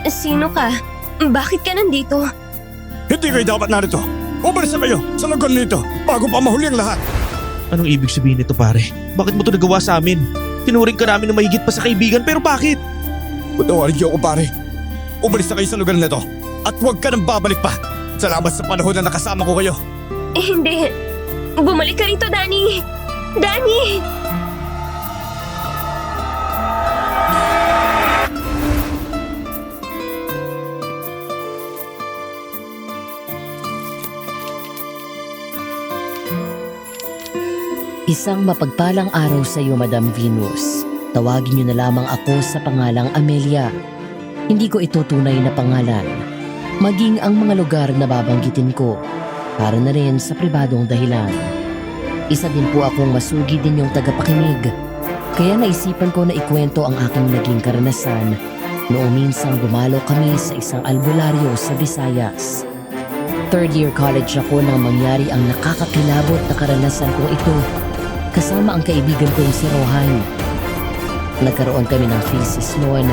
Sino ka? Bakit ka nandito? Hindi kayo dapat narito. Umalis na kayo sa lugar nito bago pa mahuli ang lahat. Anong ibig sabihin nito pare? Bakit mo ito nagawa sa amin? Tinuring ka namin na mahigit pa sa kaibigan pero bakit? Patawarin niyo ako pare. Umalis na kayo sa lugar nito at huwag ka nang babalik pa. Salamat sa panahon na nakasama ko kayo. Hindi. Bumalik ka rito, Danny. Danny! Isang mapagpalang araw sa iyo, Madam Venus. Tawagin niyo na lamang ako sa pangalang Amelia. Hindi ko ito tunay na pangalan. Maging ang mga lugar na babanggitin ko, para na rin sa pribadong dahilan. Isa din po akong masugi din yung tagapakinig. Kaya naisipan ko na ikwento ang aking naging karanasan noong minsang dumalo kami sa isang albularyo sa Visayas. Third year college ako nang mangyari ang nakakakilabot na karanasan kong ito kasama ang kaibigan kong si Rohan. Nagkaroon kami ng thesis noon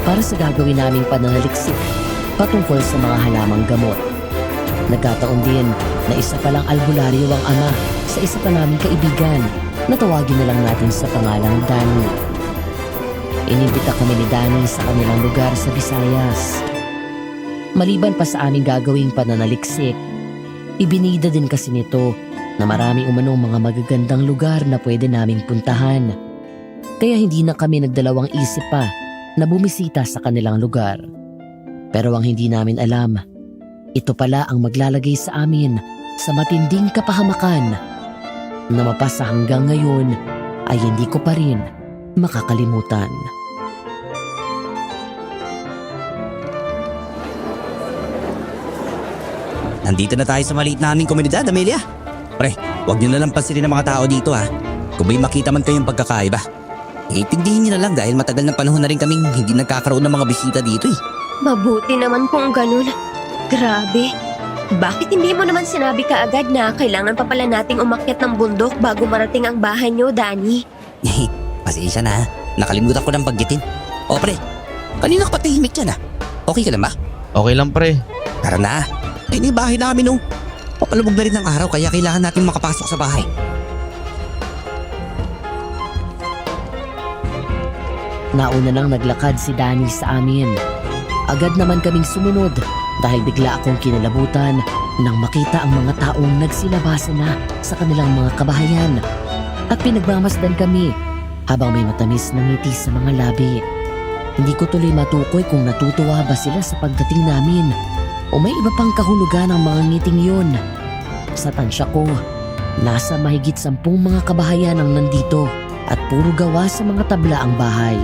para sa gagawin naming pananaliksik patungkol sa mga halamang gamot. Nagkataon din na isa palang albularyo ang ama sa isa pa naming kaibigan na tawagin na lang natin sa pangalang Danny. Inimbita kami ni Danny sa kanilang lugar sa Visayas. Maliban pa sa aming gagawing pananaliksik, ibinida din kasi nito na maraming umanong mga magagandang lugar na pwede naming puntahan. Kaya hindi na kami nagdalawang isip pa na bumisita sa kanilang lugar. Pero ang hindi namin alam, ito pala ang maglalagay sa amin sa matinding kapahamakan na mapasa hanggang ngayon ay hindi ko pa rin makakalimutan. Nandito na tayo sa maliit naming komunidad, Amelia. Pre, huwag niyo na lang pansinin ang mga tao dito ha. Kung may makita man kayong pagkakaiba, itindihin niyo na lang dahil matagal na panahon na rin kaming hindi nagkakaroon ng mga bisita dito eh. Mabuti naman kung ganun. Grabe. Bakit hindi mo naman sinabi kaagad na kailangan pa pala nating umakyat ng bundok bago marating ang bahay niyo, Danny? Pasensya na ha. Nakalimutan ko ng banggitin. O pre, kanina ka patahimik dyan ha. Okay ka lang ba? Okay lang pre. Tara na. Ay, ni bahay namin oh. Papalubog na rin ng araw kaya kailangan natin makapasok sa bahay. Nauna nang naglakad si Danny sa amin. Agad naman kaming sumunod dahil bigla akong kinalabutan nang makita ang mga taong nagsilabasa na sa kanilang mga kabahayan. At pinagmamasdan kami habang may matamis na ngiti sa mga labi. Hindi ko tuloy matukoy kung natutuwa ba sila sa pagdating namin o may iba pang kahulugan ang mga ngiting yun. Sa tansya ko, nasa mahigit 10 mga kabahayan ang nandito at puro gawa sa mga tabla ang bahay,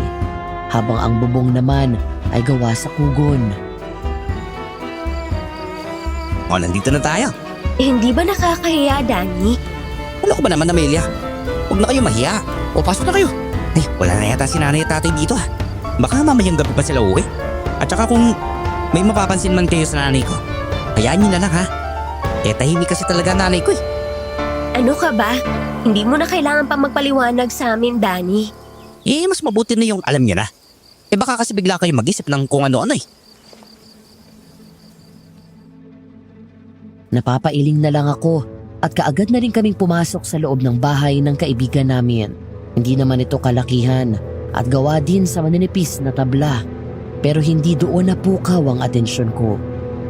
habang ang bubong naman ay gawa sa kugon. O, nandito na tayo. Hindi ba nakakahiya, Danny? Ano ko ba naman, Amelia? Huwag na kayo mahiya. O, pasok na kayo. Ay, wala na yata si nanay at tatay dito ha. Baka mamayang gabi pa sila uwi. At saka kung may mapapansin man kayo sa nanay ko, hayaan niyo na lang ha. Eh, tahimik kasi talaga nanay ko eh. Ano ka ba? Hindi mo na kailangan pa magpaliwanag sa amin, Danny. Eh, mas mabuti na yung alam niyo na. Eh, baka kasi bigla kayo mag-isip ng kung ano-ano eh. Napapailing na lang ako at kaagad na rin kaming pumasok sa loob ng bahay ng kaibigan namin. Hindi naman ito kalakihan at gawa din sa maninipis na tabla. Pero hindi doon napukaw ang atensyon ko,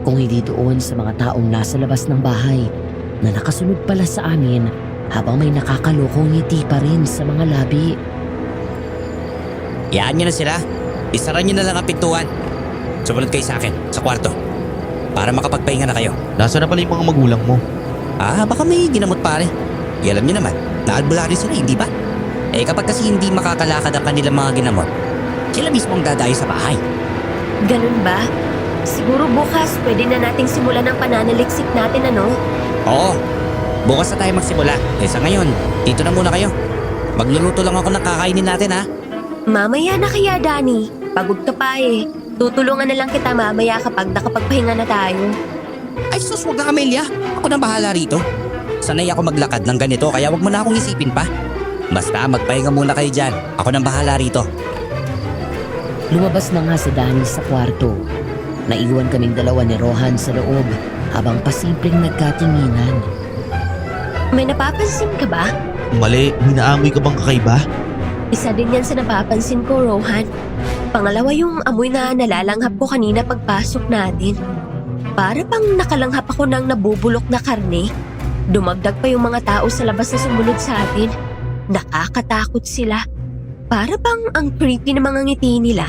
kung hindi doon sa mga taong nasa labas ng bahay na nakasunod pala sa amin habang may nakakalokong ngiti pa rin sa mga labi. Iyaan niyo na sila. Isara niyo na lang ang pintuan. Sumunod kayo sa akin, sa kwarto. Para makapagpahinga na kayo. Nasaan na pala yung mga magulang mo? Ah, baka may ginamot pare. Alam niyo naman, naalbularyo sila, hindi ba? Eh kapag kasi hindi makakalakad ang kanilang mga ginamot, sila mismo ang dadayo sa bahay. Ganun ba? Siguro bukas pwede na nating simulan ang pananaliksik natin, ano? Oo, bukas na tayo magsimula. Eh sa ngayon, dito na muna kayo. Magluluto lang ako ng kakainin natin ha. Mamaya na kaya, Danny. Pagod ka pa eh. Tutulungan na lang kita mamaya kapag nakapagpahinga na tayo. Ay sus, wag na Amelia. Ako na bahala rito. Sanay ako maglakad ng ganito kaya wag mo na akong isipin pa. Basta magpahinga muna kayo dyan. Ako nang bahala rito. Lumabas na nga si Danny sa kwarto Naiwan kaming dalawa ni Rohan sa loob habang pasimpleng nagkatinginan. May napapansin ka ba? Mali, hinaamoy ka bang kakaiba? Isa din yan sa napapansin ko, Rohan. Pangalawa yung amoy na nalalanghap ko kanina pagpasok natin. Para bang nakalanghap ako ng nabubulok na karne. Dumagdag pa yung mga tao sa labas na sumunod sa atin. Nakakatakot sila. Para bang ang creepy ng mga ngiti nila.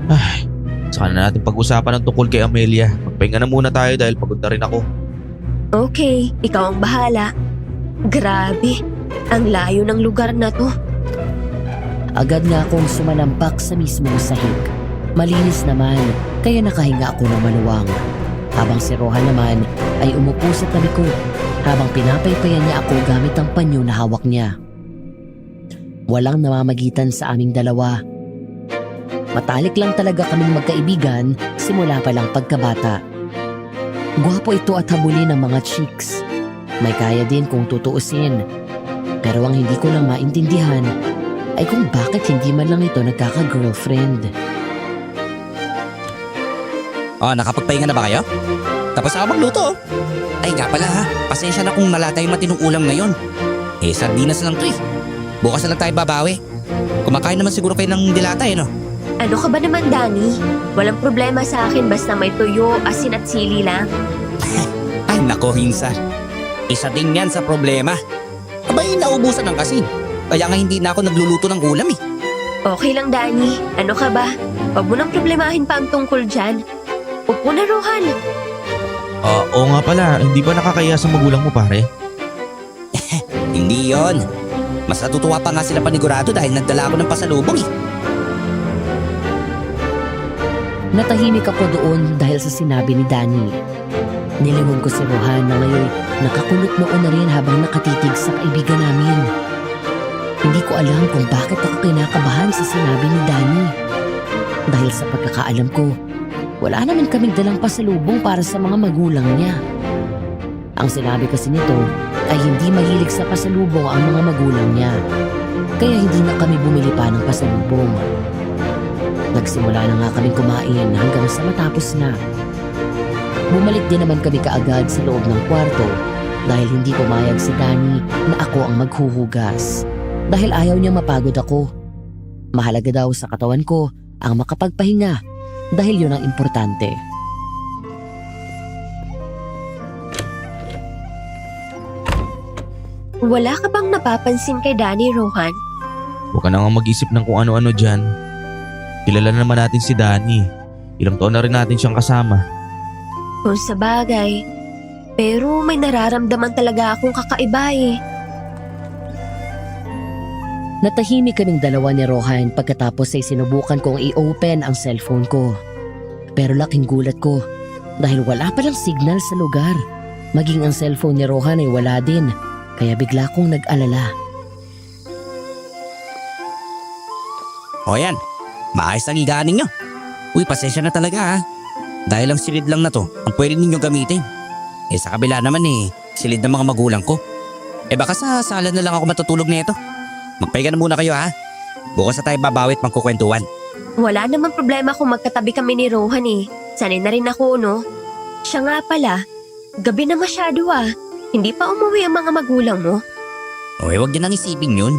Ay, saka na natin pag-usapan ng tungkol kay Amelia. Magpahinga na muna tayo dahil pagod na rin ako. Okay, ikaw ang bahala. Grabe, ang layo ng lugar na to. Agad nga akong sumalampak sa mismong sahig. Malinis naman, kaya nakahinga ako ng maluwang. Habang si Rohan naman ay umupo sa tabi ko habang pinapaypayan niya ako gamit ang panyo na hawak niya. Walang namamagitan sa aming dalawa. Matalik lang talaga kaming magkaibigan simula pa lang pagkabata. Gwapo ito at habulin ng mga chicks. May kaya din kung tutuusin. Pero ang hindi ko lang maintindihan ay kung bakit hindi man lang ito nagkaka-girlfriend. Nakapagpahinga na ba kayo? Tapos ako magluto. Ay nga pala ha, pasensya na kung malata yung matinong ulam ngayon. Sardinas lang to eh. Bukas na lang tayo babawi. Kumakain naman siguro kayo ng dilata no? Ano ka ba naman, Danny? Walang problema sa akin basta may tuyo, asin at sili lang. Ay nako Hinsa. Isa din yan sa problema. Abay naubusan ng kasin. Kaya nga hindi na ako nagluluto ng ulam eh. Okay lang, Danny. Ano ka ba? Huwag mo nang problemahin pa ang tungkol dyan. Upo na, Rohan. Oo nga pala, hindi ba nakakaya sa magulang mo pare? Hindi yon. Mas natutuwa pa nga sila panigurado dahil nagdala ako ng pasalubong eh. Natahimik ako doon dahil sa sinabi ni Danny. Nilingon ko si Rohan na ngayon nakakulot noon na rin habang nakatitig sa kaibigan namin. Hindi ko alam kung bakit ako kinakabahan sa sinabi ni Danny. Dahil sa pagkakaalam ko, wala naman kaming dalang pasalubong para sa mga magulang niya. Ang sinabi kasi nito ay hindi mahilig sa pasalubong ang mga magulang niya. Kaya hindi na kami bumili pa ng pasalubong. Nagsimula na nga kaming kumain hanggang sa matapos na. Bumalik din naman kami kaagad sa loob ng kwarto dahil hindi pumayag si Danny na ako ang maghuhugas. Dahil ayaw niya mapagod ako. Mahalaga daw sa katawan ko ang makapagpahinga dahil yun ang importante. Wala ka bang napapansin kay Danny, Rohan? Huwag ka na nga mag-isip ng kung ano-ano dyan. Kilala na naman natin si Danny. Ilang taon na rin natin siyang kasama. Kung sa bagay. Pero may nararamdaman talaga akong kakaiba eh. Natahimik kaming dalawa ni Rohan pagkatapos ay sinubukan kong i-open ang cellphone ko. Pero laking gulat ko dahil wala palang signal sa lugar. Maging ang cellphone ni Rohan ay wala din, kaya bigla kong nag-alala. O yan, maayos ang higaan ninyo. Uy, pasensya na talaga ha. Dahil ang silid lang na to, ang pwede ninyo gamitin. Sa kabila naman silid ng mga magulang ko. Baka sa sala na lang ako matutulog nito. Magpahinga na muna kayo ha. Bukas na tayo babawi at magkukwentuhan. Wala naman problema kung magkatabi kami ni Rohan eh. Sanay na rin ako, no? Siya nga pala, gabi na masyado ah. Hindi pa umuwi ang mga magulang mo. Huwag din nang isipin yun.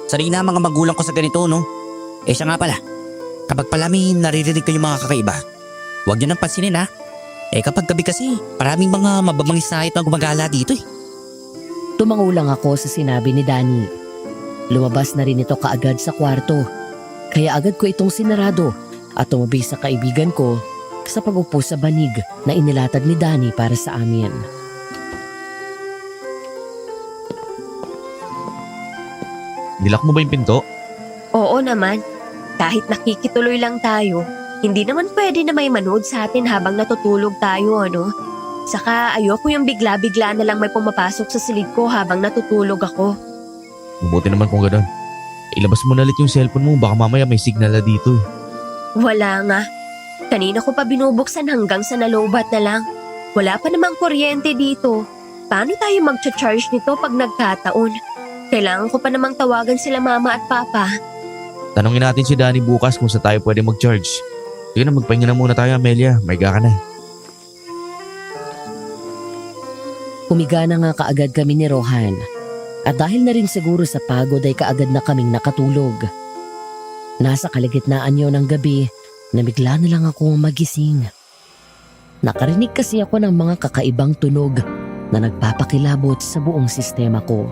Sanay na ang mga magulang ko sa ganito, no? Siya nga pala, kapag pala may naririnig kayong mga kakaiba, huwag nyo nang pansinin ha. Kapag gabi kasi, maraming mga mababangis na ito ang gumagala dito eh. Tumango lang ako sa sinabi ni Danny. Lumabas na rin ito kaagad sa kwarto. Kaya agad ko itong sinarado at tumabi sa kaibigan ko sa pag-upo sa banig na inilatad ni Danny para sa amin. Nilak mo ba yung pinto? Oo naman. Kahit nakikituloy lang tayo, hindi naman pwede na may manood sa atin habang natutulog tayo, ano? Saka ayoko yung bigla-bigla na lang may pumapasok sa silid ko habang natutulog ako. Mabuti naman kung gano'n. Ilabas mo na ulit yung cellphone mo, baka mamaya may signal na dito eh. Wala nga. Kanina ko pa binubuksan hanggang sa nalobat na lang. Wala pa namang kuryente dito. Paano tayo mag-charge nito pag nagkataon? Kailangan ko pa namang tawagan sila mama at papa. Tanungin natin si Danny bukas kung saan tayo pwede mag-charge. Sige na, magpahinga na muna tayo, Amelia. Maiga ka na. Humiga na nga kaagad kami ni Rohan. At dahil na rin siguro sa pagod ay kaagad na kaming nakatulog. Nasa kalagitnaan yun ng gabi na bigla na lang akong magising. Nakarinig kasi ako ng mga kakaibang tunog na nagpapakilabot sa buong sistema ko.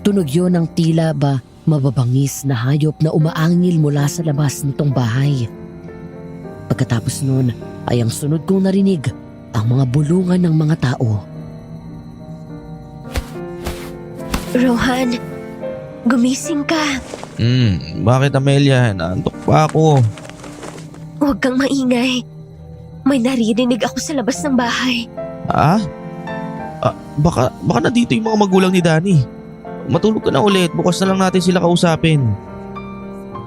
Tunog yun ng tila ba mababangis na hayop na umaangil mula sa labas nitong bahay. Pagkatapos nun ay ang sunod kong narinig ang mga bulungan ng mga tao. Rohan, gumising ka. Bakit Amelia? Naantok pa ako. Huwag kang maingay. May naririnig ako sa labas ng bahay. Baka nandito yung mga magulang ni Danny. Matulog ka na ulit. Bukas na lang natin sila kausapin.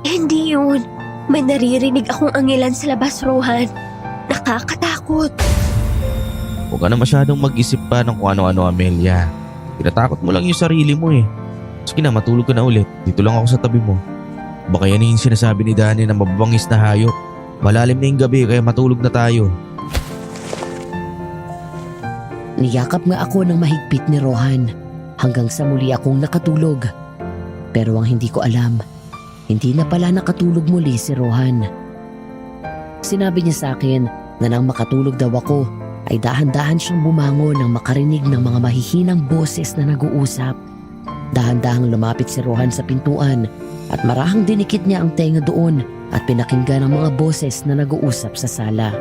Hindi yun. May naririnig akong angilan sa labas, Rohan. Nakakatakot. Huwag ka na masyadong mag-isip pa ng kung ano-ano, Amelia. Tinatakot mo lang yung sarili mo eh. Sige na, matulog ka na ulit. Dito lang ako sa tabi mo. Baka yan yung sinasabi ni Danny na mababangis na hayop. Malalim na yung gabi kaya matulog na tayo. Niyakap nga ako ng mahigpit ni Rohan hanggang sa muli akong nakatulog. Pero ang hindi ko alam, hindi na pala nakatulog muli si Rohan. Sinabi niya sa akin na nang makatulog daw ako ay dahan-dahan siyang bumangon nang makarinig ng mga mahihinang boses na nag-uusap. Dahan-dahang lumapit si Rohan sa pintuan at marahang dinikit niya ang tenga doon at pinakinggan ang mga boses na nag-uusap sa sala.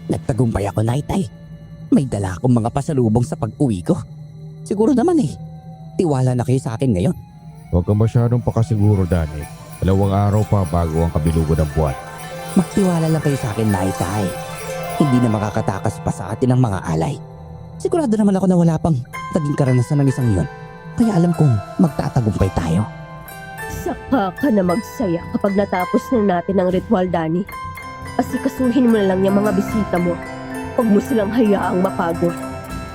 Nagtagumpay ako, Naitay. May dala akong mga pasalubong sa pag-uwi ko. Siguro naman tiwala na kayo sa akin ngayon. Huwag ka masyadong pakasiguro, Danny. 2 araw pa bago ang kabilugan ng buwan. Magtiwala lang kayo sa akin, Naitay. Hindi na makakatakas pa sa atin ang mga alay. Sigurado naman ako na wala pang naging karanasan ng isang yun. Kaya alam kong magtatagumpay tayo. Saka ka na magsaya kapag natapos na natin ang ritual, Danny. Asikasuhin mo na lang yung mga bisita mo. Huwag mo silang hayaang mapagod.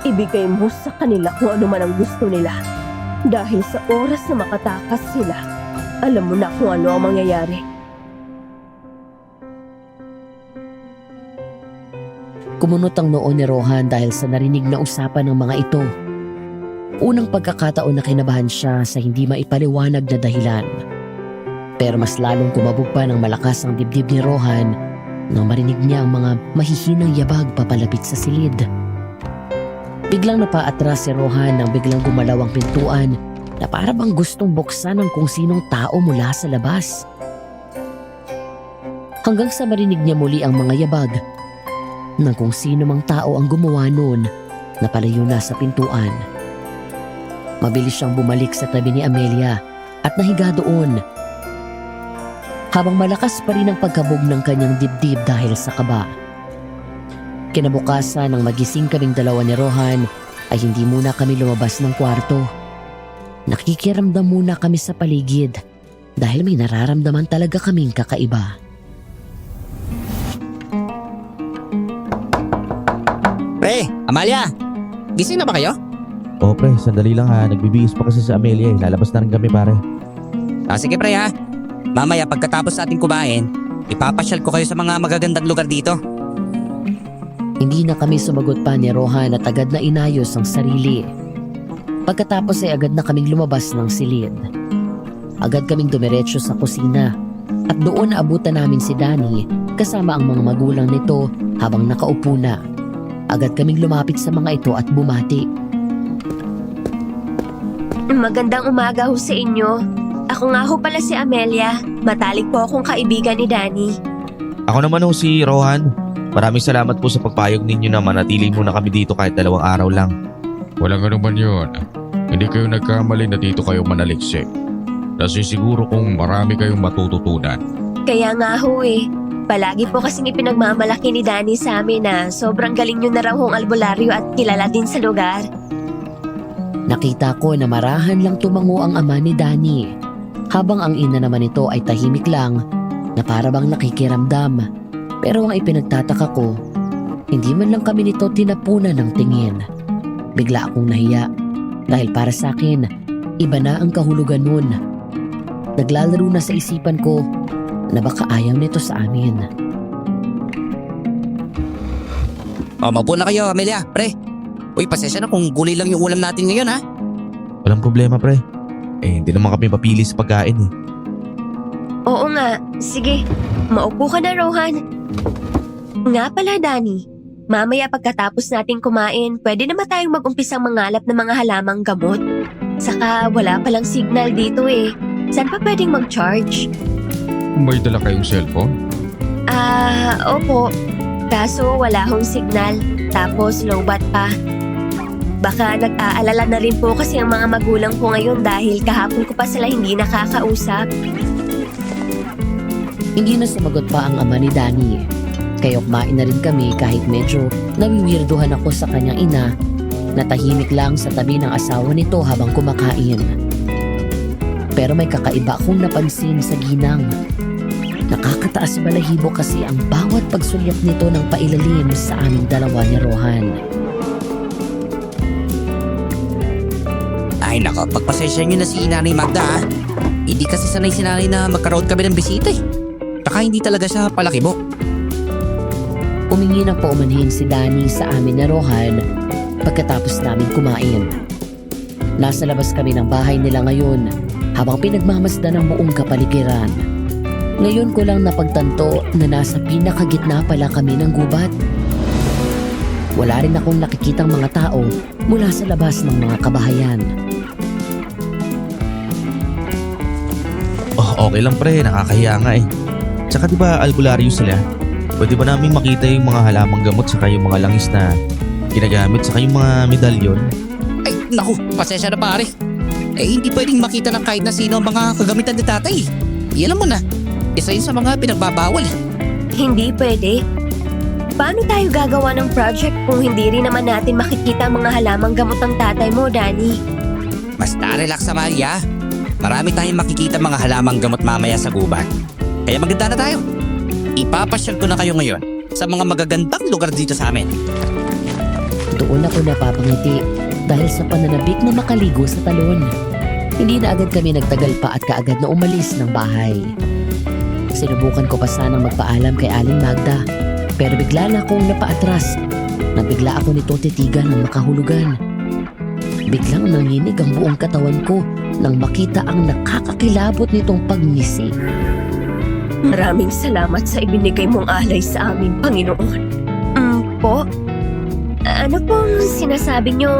Ibigay mo sa kanila kung ano man ang gusto nila. Dahil sa oras na makatakas sila, alam mo na kung ano ang mangyayari. Kumunot ang noo ni Rohan dahil sa narinig na usapan ng mga ito. Unang pagkakataon na kinabahan siya sa hindi maipaliwanag na dahilan. Pero mas lalong kumabog pa ng malakas ang dibdib ni Rohan nang marinig niya ang mga mahihinang yabag papalapit sa silid. Biglang napaatras si Rohan nang biglang gumalaw ang pintuan na para bang gustong buksan ng kung sinong tao mula sa labas. Hanggang sa marinig niya muli ang mga yabag ng kung sino mang tao ang gumawa noon na palayo na sa pintuan. Mabilis siyang bumalik sa tabi ni Amelia at nahiga doon. Habang malakas pa rin ang pagkabog ng kanyang dibdib dahil sa kaba. Kinabukasan nang magising kaming dalawa ni Rohan ay hindi muna kami lumabas ng kwarto. Nakikiramdam muna kami sa paligid dahil may nararamdaman talaga kaming kakaiba. Pre, Amalia! Gising na ba kayo? Oo pre, sandali lang ha. Nagbibihis pa kasi sa Amelia eh. Lalabas na rin kami pare. Sige pre ha. Mamaya pagkatapos natin kumain, ipapasyal ko kayo sa mga magagandang lugar dito. Hindi na kami sumagot pa ni Rohan at agad na inayos ang sarili. Pagkatapos ay agad na kaming lumabas ng silid. Agad kaming dumiretso sa kusina at doon naabutan namin si Danny kasama ang mga magulang nito habang nakaupo na. Agad kaming lumapit sa mga ito at bumati. Magandang umaga ho sa inyo. Ako nga ho pala si Amelia. Matalik po akong kaibigan ni Danny. Ako naman ho si Rohan. Maraming salamat po sa pagpayag ninyo na manatili muna kami dito kahit 2 araw lang. Walang anuman yun. Hindi kayo nagkamali na dito kayo manaliksik. Kasi siguro kung marami kayong matututunan. Kaya nga ho palagi po kasing ipinagmamalaki ni Danny sa amin na sobrang galing nyo na raw hong albularyo at kilala din sa lugar. Nakita ko na marahan lang tumango ang ama ni Danny. Habang ang ina naman nito ay tahimik lang na para bang nakikiramdam. Pero ang ipinagtataka ko, hindi man lang kami nito tinapunan ng tingin. Bigla akong nahiya dahil para sa akin, iba na ang kahulugan nun. naglalaro na sa isipan ko na baka ayaw nito sa amin. Maupo na kayo, Amelia, pre. Uy, pasensya na kung gulay lang yung ulam natin ngayon, ha? Walang problema pre. Hindi naman kami papili sa pagkain eh. Oo nga, sige. Maupo ka na, Rohan. Nga pala, Danny. Mamaya pagkatapos nating kumain, pwede naman tayong mag-umpisang mangalap ng mga halamang gamot. Saka wala palang signal dito eh. Saan pa pwedeng mag-charge? May dala kayong cellphone? Opo. Kaso wala hong signal. Tapos lowbat pa. Baka nag-aalala na rin po kasi ang mga magulang ko ngayon dahil kahapon ko pa sila hindi nakakausap. Hindi na sumagot pa ang ama ni Danny. Kaya kumain na rin kami kahit medyo nawiwirduhan ako sa kanyang ina na tahimik lang sa tabi ng asawa nito habang kumakain. Pero may kakaiba akong napansin sa ginang. Nakakataas balahibo kasi ang bawat pagsulyap nito ng pailalim sa aming dalawa ni Rohan. Ay nako, pagpasensya nyo na si Nanay Magda, ha? Hindi kasi sanay si Nanay na magkaroon kami ng bisita, eh. Saka hindi talaga siya palakibo. Umingi ng paumanhin si Danny sa amin na Rohan pagkatapos namin kumain. Nasa labas kami ng bahay nila ngayon habang pinagmamasdan ng buong kapaligiran. Ngayon ko lang napagtanto na nasa pinakagitna pala kami ng gubat. Wala rin akong nakikitang mga tao mula sa labas ng mga kabahayan. Oh, okay lang pre, nakakahiya nga eh. Tsaka diba albularyo sila? Pwede ba namin makita yung mga halamang gamot saka yung mga langis na ginagamit saka yung mga medalyon? Ay naku, pasensya na pare. Hindi pwedeng makita ng kahit na sino ang mga kagamitan ni tatay. Alam mo na, isa yun sa mga pinagbabawal, eh. Hindi pwede. Paano tayo gagawa ng project kung hindi rin naman natin makikita ang mga halamang gamot ng tatay mo, Danny? Basta relax, Amalia. Marami tayong makikita mga halamang gamot mamaya sa gubat. Kaya maganda na tayo. Ipapasyal ko na kayo ngayon sa mga magagandang lugar dito sa amin. Doon ako napapangiti dahil sa pananabik na makaligo sa talon. Hindi na agad kami nagtagal pa at kaagad na umalis ng bahay. Sinubukan ko pa sanang magpaalam kay Aling Magda, pero bigla na akong napaatras. Nabigla ako nito titigan ng makahulugan. Biglang nanginig ang buong katawan ko nang makita ang nakakakilabot nitong pagngisi. Maraming salamat sa ibinigay mong alay sa amin, Panginoon. Po? Ano pong sinasabi niyo,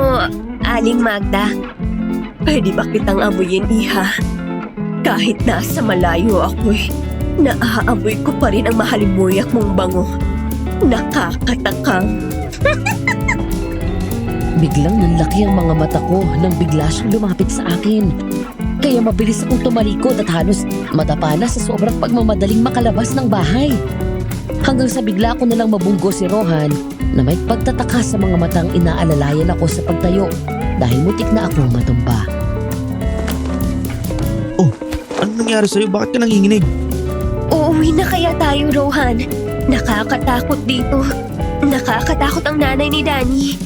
Aling Magda? Pwede ba kitang amuyin, Iha? Kahit nasa malayo ako naaamoy ko pa rin ang mahalimuyak mong bango. Nakakatakam. Biglang nanlaki ang mga mata ko nang bigla siyang lumapit sa akin. Kaya mabilis akong tumalikod at halos madapa na sa sobrang pagmamadaling makalabas ng bahay. Hanggang sa bigla ko nalang mabunggo si Rohan na may pagtataka sa mga matang inaalalayan ako sa pagtayo dahil mutik na akong matumba. Oh, ano nangyari sa'yo? Bakit ka nanginginig? Uuwi na kaya tayo, Rohan? Nakakatakot dito. Nakakatakot ang nanay ni Danny.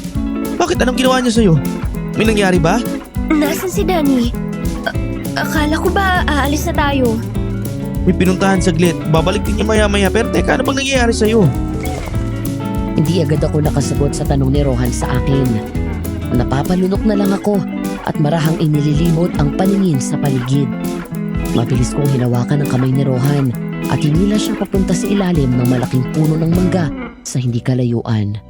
Bakit? Anong ginawa niya sa'yo? May nangyari ba? Nasaan si Danny? Akala ko ba aalis na tayo? May pinuntahan saglit. Babalik din niya maya-maya. Pero teka, ano bang nangyayari sa'yo? Hindi agad ako nakasagot sa tanong ni Rohan sa akin. Napapalunok na lang ako at marahang inililimot ang paningin sa paligid. Mabilis kong hinawakan ang kamay ni Rohan at hinila siya papunta sa ilalim ng malaking puno ng mangga sa hindi kalayuan.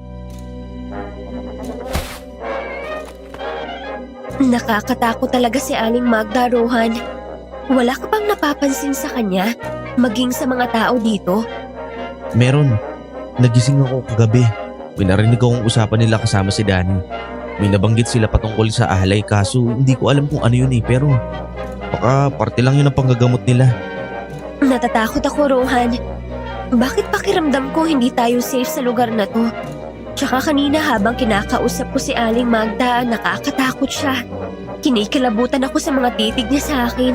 Nakakatakot talaga si Aling Magda, Rohan. Wala ka bang napapansin sa kanya? Maging sa mga tao dito? Meron. Nagising ako kagabi. May narinig akong usapan nila kasama si Danny. May nabanggit sila patungkol sa alay kaso hindi ko alam kung ano yun pero baka parte lang yun ang panggagamot nila. Natatakot ako, Rohan. Bakit pakiramdam ko hindi tayo safe sa lugar na to? Tsaka kanina habang kinakausap ko si Aling Magda, nakakatakot siya. Kinikilabutan ako sa mga titig niya sa akin.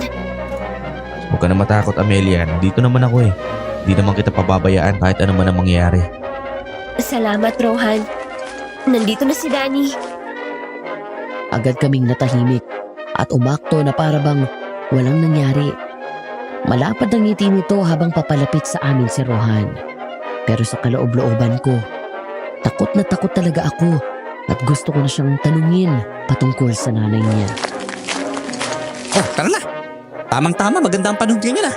Huwag ka na matakot, Amelia. Dito naman ako eh. Di naman kita pababayaan kahit ano man ang mangyayari. Salamat, Rohan. Nandito na si Danny. Agad kaming natahimik at umakto na para bang walang nangyari. Malapad ang ngiti nito habang papalapit sa amin si Rohan. Pero sa kaloob-looban ko, takot na takot talaga ako at gusto ko na siyang tanungin patungkol sa nanay niya. Oh, tara na. Tamang-tama, maganda ang panahon niya na.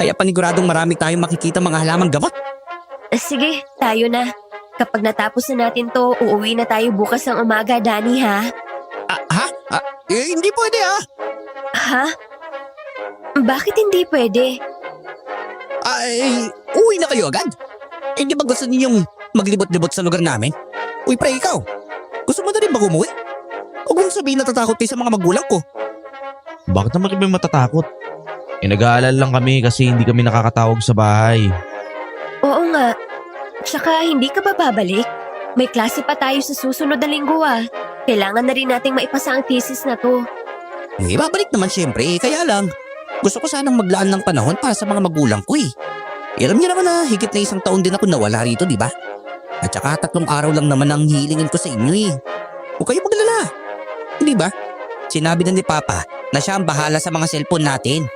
Kaya paniguradong marami tayong makikita mga halamang gamot. Sige, tayo na. Kapag natapos na natin to, uuwi na tayo bukas ng umaga, Danny, ha? Hindi pwede Ha? Bakit hindi pwede? Uwi na kayo agad. Hindi ba gusto ninyong maglibot-libot sa lugar namin? Uy, pre, ikaw. Gusto mo na rin ba umuwi? Huwag mong sabihin natatakot kayo sa mga magulang ko. Bakit naman kami matatakot? Nag-aalala lang kami kasi hindi kami nakakatawag sa bahay. Oo nga. Tsaka hindi ka ba babalik? May klase pa tayo sa susunod na linggo, ah. Kailangan na rin nating maipasa ang thesis na to. Babalik naman syempre, kaya lang. Gusto ko sanang maglaan ng panahon para sa mga magulang ko eh. Alam niyo naman na higit na 1 taon din ako nawala rito, di ba? At saka 3 araw lang naman ang hihilingin ko sa inyo eh. Huwag kayo maglala. Hindi ba? Sinabi na ni Papa na siya ang bahala sa mga cellphone natin.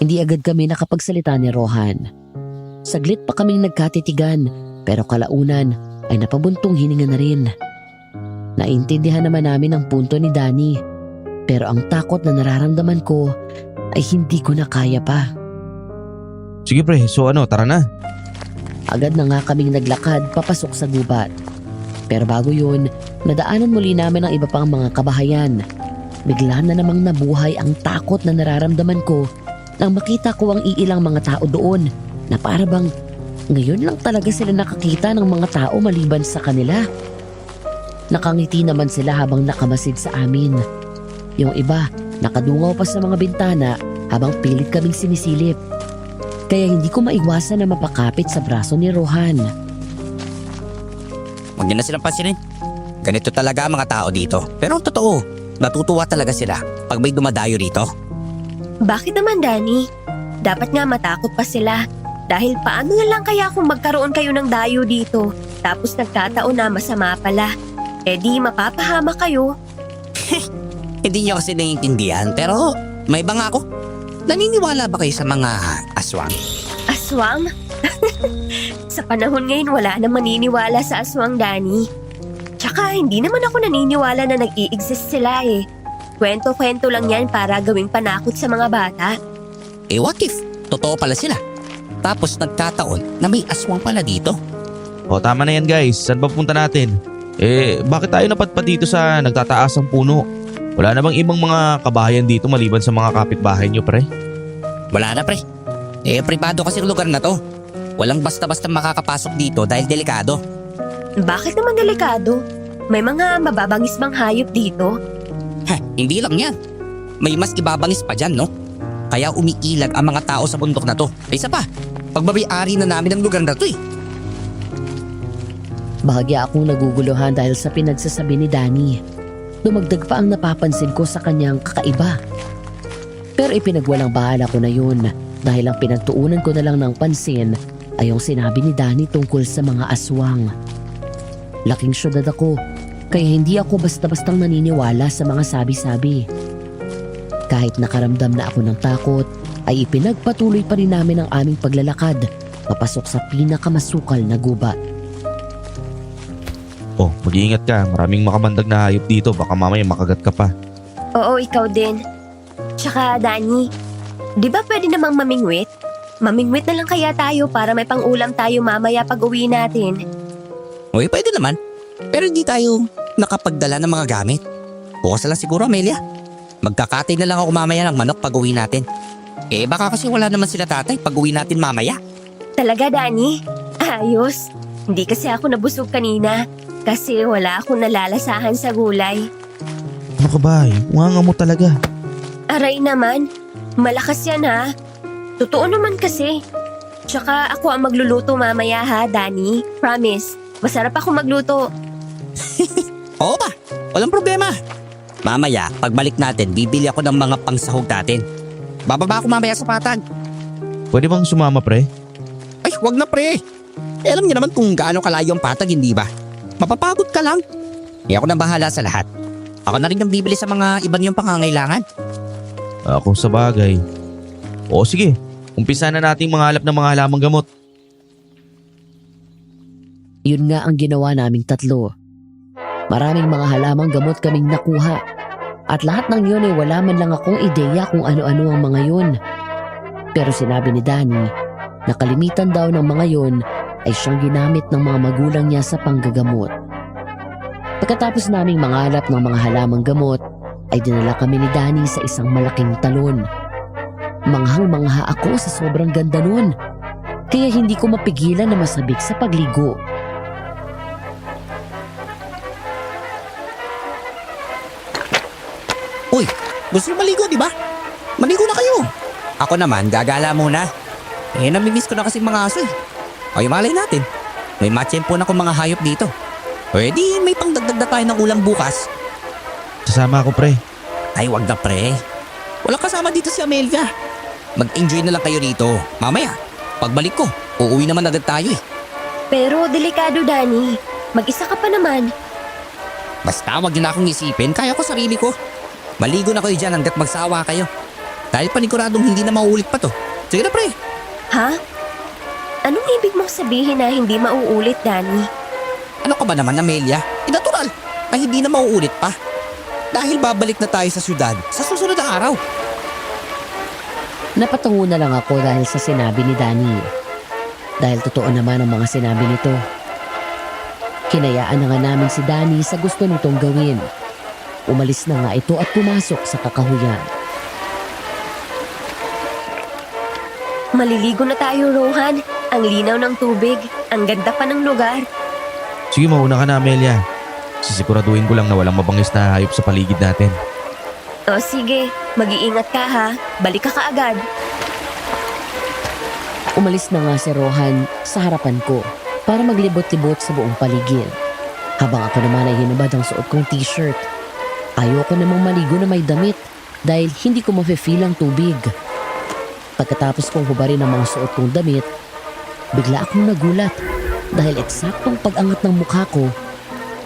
Hindi agad kami nakapagsalita ni Rohan. Saglit pa kaming nagkatitigan pero kalaunan ay napabuntong hininga na rin. Naintindihan naman namin ang punto ni Danny pero ang takot na nararamdaman ko ay hindi ko na kaya pa. Sige pre, so tara na. Agad na nga kaming naglakad papasok sa gubat. Pero bago yun, nadaanan muli namin ang iba pang mga kabahayan. Bigla na namang nabuhay ang takot na nararamdaman ko nang makita ko ang iilang mga tao doon na para bang ngayon lang talaga sila nakakita ng mga tao maliban sa kanila. Nakangiti naman sila habang nakamasid sa amin. Yung iba, nakadungaw pa sa mga bintana habang pilit kaming sinisilip. Kaya hindi ko maiwasan na mapakapit sa braso ni Rohan. Huwag niyo na silang pansinin. Ganito talaga ang mga tao dito. Pero ang totoo, natutuwa talaga sila pag may dumadayo rito. Bakit naman, Danny? Dapat nga matakot pa sila. Dahil paano na lang kaya kung magkaroon kayo ng dayo dito, tapos nagkataon na masama pala? Eh di mapapahama kayo. Hindi niyo kasi naiintindihan pero may iba nga ako. Naniniwala ba kayo sa mga aswang? Aswang? Sa panahon ngayon wala nang maniniwala sa aswang, Danny. Tsaka hindi naman ako naniniwala na nag-i-exist sila eh. Kwento-kwento lang yan para gawing panakot sa mga bata. What if totoo pala sila? Tapos nagkataon na may aswang pala dito. O tama na yan guys, saan ba punta natin? Bakit tayo napadpad dito sa nagtataasang puno? Wala na bang ibang mga kabahayan dito maliban sa mga kapitbahay nyo pre? Wala na pre. Privado kasi ang lugar na to. Walang basta-basta makakapasok dito dahil delikado. Bakit naman delikado? May mga mababangismang hayop dito. Hindi lang yan. May mas ibabangis pa dyan, no? Kaya umiilag ang mga tao sa bundok na to. Isa pa, pagbabayari na namin ang lugar na to eh. Bahagya akong naguguluhan dahil sa pinagsasabi ni Danny. Dumagdag pa ang napapansin ko sa kanyang kakaiba. Pero ipinagwalang bahala ko na yun dahil ang pinagtuunan ko na lang ng pansin ay yung sinabi ni Danny tungkol sa mga aswang. Laking syudad ako kaya hindi ako basta-bastang naniniwala sa mga sabi-sabi. Kahit nakaramdam na ako ng takot ay ipinagpatuloy pa rin namin ang aming paglalakad papasok sa pinakamasukal na gubat. Oh, mag-iingat ka. Maraming makamandag na hayop dito. Baka mamaya makagat ka pa. Oo, ikaw din. Tsaka, Danny, di ba pwede namang mamingwit? Mamingwit na lang kaya tayo para may pang-ulam tayo mamaya pag uwi natin. Uy, pwede naman. Pero hindi tayo nakapagdala ng mga gamit. Bukas na lang siguro, Amelia. Magkakatay na lang ako mamaya ng manok pag uwi natin. Baka kasi wala naman sila tatay pag uwi natin mamaya. Talaga, Danny? Ayos. Hindi kasi ako nabusog kanina. Kasi wala akong nalalasahan sa gulay. Ano ka ba? Unganga mo talaga. Aray naman, malakas yan ha. Totoo naman kasi. Tsaka ako ang magluluto mamaya ha, Danny. Promise, masarap ako magluto. Oo ba? Walang problema. Mamaya, pagbalik natin, bibili ako ng mga pangsahog natin. Bababa ako mamaya sa patag. Pwede bang sumama pre? Ay, wag na pre. Alam niyo naman kung gaano kalayo ang patag, hindi ba? Mapapagod ka lang. Ako na bahala sa lahat. Ako na rin yung bibili sa mga iba niyong pangangailangan. Ako sa bagay. Oo sige, umpisa na nating manghalap ng mga halamang gamot. Yun nga ang ginawa naming tatlo. Maraming mga halamang gamot kaming nakuha. At lahat ng yun ay wala man lang akong ideya kung ano-ano ang mga yun. Pero sinabi ni Danny na kalimitan daw ng mga yun ay siyang ginamit ng mga magulang niya sa panggagamot. Pagkatapos naming mangalap ng mga halamang gamot, ay dinala kami ni Danny sa isang malaking talon. Manghang-mangha ako sa sobrang ganda nun. Kaya hindi ko mapigilan na masabik sa pagligo. Uy, gusto nyo maligo, di ba? Maligo na kayo. Ako naman, gagala muna. Namimiss ko na kasing mga aso eh. Ay, malay natin. May matsyempo na akong mga hayop dito. Pwede, may pangdagdag na tayo ng ulam bukas. Sasama ako pre. Ay, wag na pre. Walang kasama dito si Amelia. Mag-enjoy na lang kayo dito. Mamaya, pagbalik ko, uuwi naman agad tayo eh. Pero delikado, Danny. Mag-isa ka pa naman. Basta wag niyo na akong isipin, kaya ko sarili ko. Maligo na kayo dyan hanggat magsawa kayo. Dahil paniguradong hindi na mauulit pa to. Sige na pre. Ha? Anong ibig mong sabihin na hindi mauulit, Danny? Ano ka ba naman, Amelia? Natural na hindi na mauulit pa. Dahil babalik na tayo sa syudad sa susunod na araw. Napatungo na lang ako dahil sa sinabi ni Danny. Dahil totoo naman ang mga sinabi nito. Hinayaan na nga namin si Danny sa gusto nitong gawin. Umalis na nga ito at pumasok sa kakahuyan. Maliligo na tayo, Rohan. Ang linaw ng tubig. Ang ganda pa ng lugar. Sige, mauna ka na Amelia. Sisiguraduhin ko lang na walang mabangis na hayop sa paligid natin. O sige, mag-iingat ka ha. Balik ka kaagad. Umalis na nga si Rohan sa harapan ko para maglibot-libot sa buong paligid. Habang ako naman ay hinubad ang suot kong t-shirt. Ayoko namang maligo na may damit dahil hindi ko mafe-feel ang tubig. Pagkatapos kong hubarin ang mga suot kong damit, bigla akong nagulat dahil eksaktong pag-angat ng mukha ko,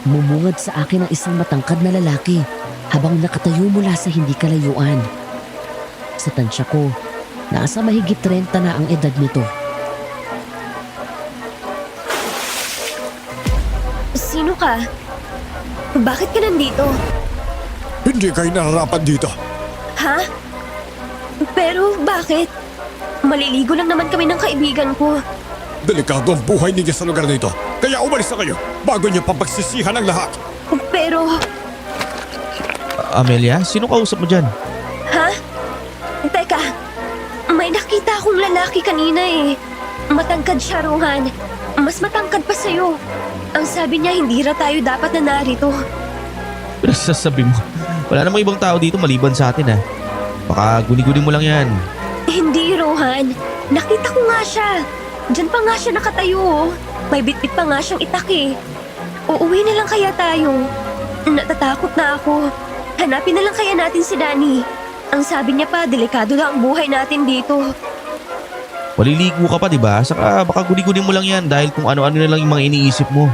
mumungad sa akin ang isang matangkad na lalaki habang nakatayo mula sa hindi kalayuan. Sa tansya ko, nasa mahigit 30 na ang edad nito. Sino ka? Bakit ka nandito? Hindi kayo nararapat dito. Ha? Pero bakit? Maliligo lang naman kami ng kaibigan ko. Delikado ang buhay ninyo sa lugar na ito. Kaya umalis na kayo bago niyo papagsisihan ang lahat. Pero, Amelia, sino kausap mo dyan? ha? Teka, may nakita akong lalaki kanina eh. Matangkad siya, Rohan. Mas matangkad pa sa'yo. Ang sabi niya hindi raw tayo dapat na narito. Sasabi mo, wala namang ibang tao dito maliban sa atin ha. Baka guni-guni mo lang yan. Hindi, Rohan. Nakita ko nga siya. Diyan pa nga siya nakatayo oh. May bitbit pa nga siyang itak eh. Uuwi na lang kaya tayo. Natatakot na ako. Hanapin na lang kaya natin si Danny. Ang sabi niya pa, delikado na ang buhay natin dito. Maliligo ka pa diba? Saka baka guni-guni mo lang yan dahil kung ano-ano na lang yung mga iniisip mo.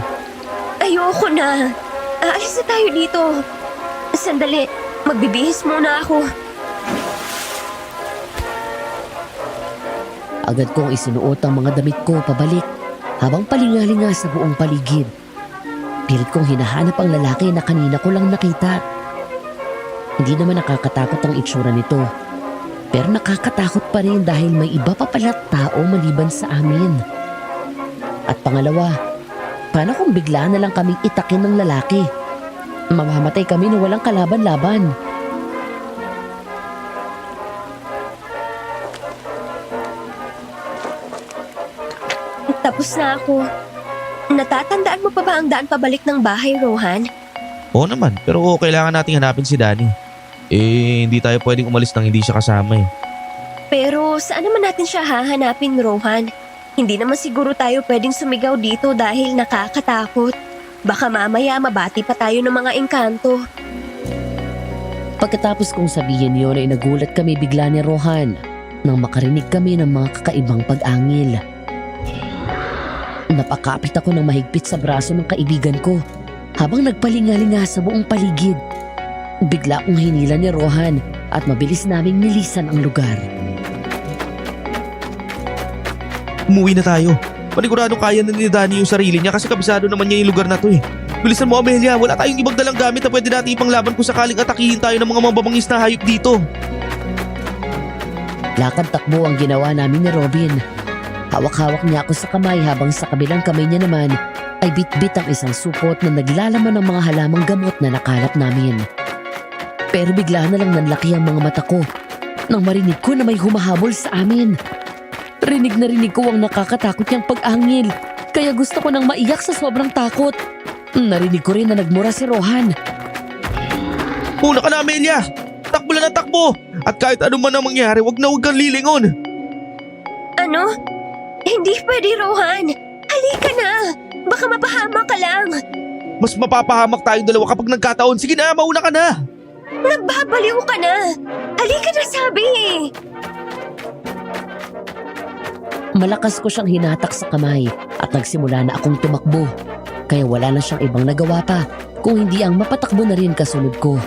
Ayoko na. Aalis na tayo dito. Sandali, magbibihis muna ako. Agad kong isinuot ang mga damit ko pabalik habang palingalinga sa buong paligid. Pilit kong hinahanap ang lalaki na kanina ko lang nakita. Hindi naman nakakatakot ang itsura nito. Pero nakakatakot pa rin dahil may iba pa pala tao maliban sa amin. At pangalawa, paano kung bigla na lang kaming itakin ng lalaki? Mamamatay kami na walang kalaban-laban. Tapos na ako. Natatandaan mo pa ba ang daan pabalik ng bahay, Rohan? Oo naman, pero kailangan nating hanapin si Danny. Hindi tayo pwedeng umalis nang hindi siya kasama eh. Pero saan naman natin siya hahanapin, Rohan? Hindi naman siguro tayo pwedeng sumigaw dito dahil nakakatakot. Baka mamaya mabati pa tayo ng mga engkanto. Pagkatapos kong sabihin yun ay nagulat kami bigla ni Rohan nang makarinig kami ng mga kakaibang pag-angil. Napakapit ako ng mahigpit sa braso ng kaibigan ko habang nagpalingalinga sa buong paligid. Bigla akong hinila ni Rohan at mabilis naming nilisan ang lugar. Umuwi na tayo. Paniguradong kaya na ni Danny yung sarili niya kasi kabisado naman niya yung lugar na to eh. Bilisan mo Amelia, wala tayong ibang dalang gamit na pwede natin ipanglaban kung sakaling atakihin tayo ng mga mababangis na hayop dito. Lakad takbo ang ginawa namin ni Robin. Hawak-hawak niya ako sa kamay habang sa kabilang kamay niya naman ay bit-bit ang isang supot na naglalaman ng mga halamang gamot na nakalap namin. Pero bigla na lang nanlaki ang mga mata ko nang marinig ko na may humahabol sa amin. Rinig na rinig ko ang nakakatakot niyang pag-angil, kaya gusto ko nang maiyak sa sobrang takot. Narinig ko rin na nagmura si Rohan. Una ka na Amelia! Takbo lang na takbo! At kahit ano man ang mangyari, wag kang lilingon! Ano? Hindi pwede, Rohan. Halika na. Baka mapahama ka lang. Mas mapapahamak tayong dalawa kapag nagkataon. Sige na, mauna ka na! Nagbabaliw ka na. Halika na, sabi. Malakas ko siyang hinatak sa kamay at nagsimula na akong tumakbo. Kaya wala na siyang ibang nagawa pa kung hindi ang mapatakbo na rin kasunod ko.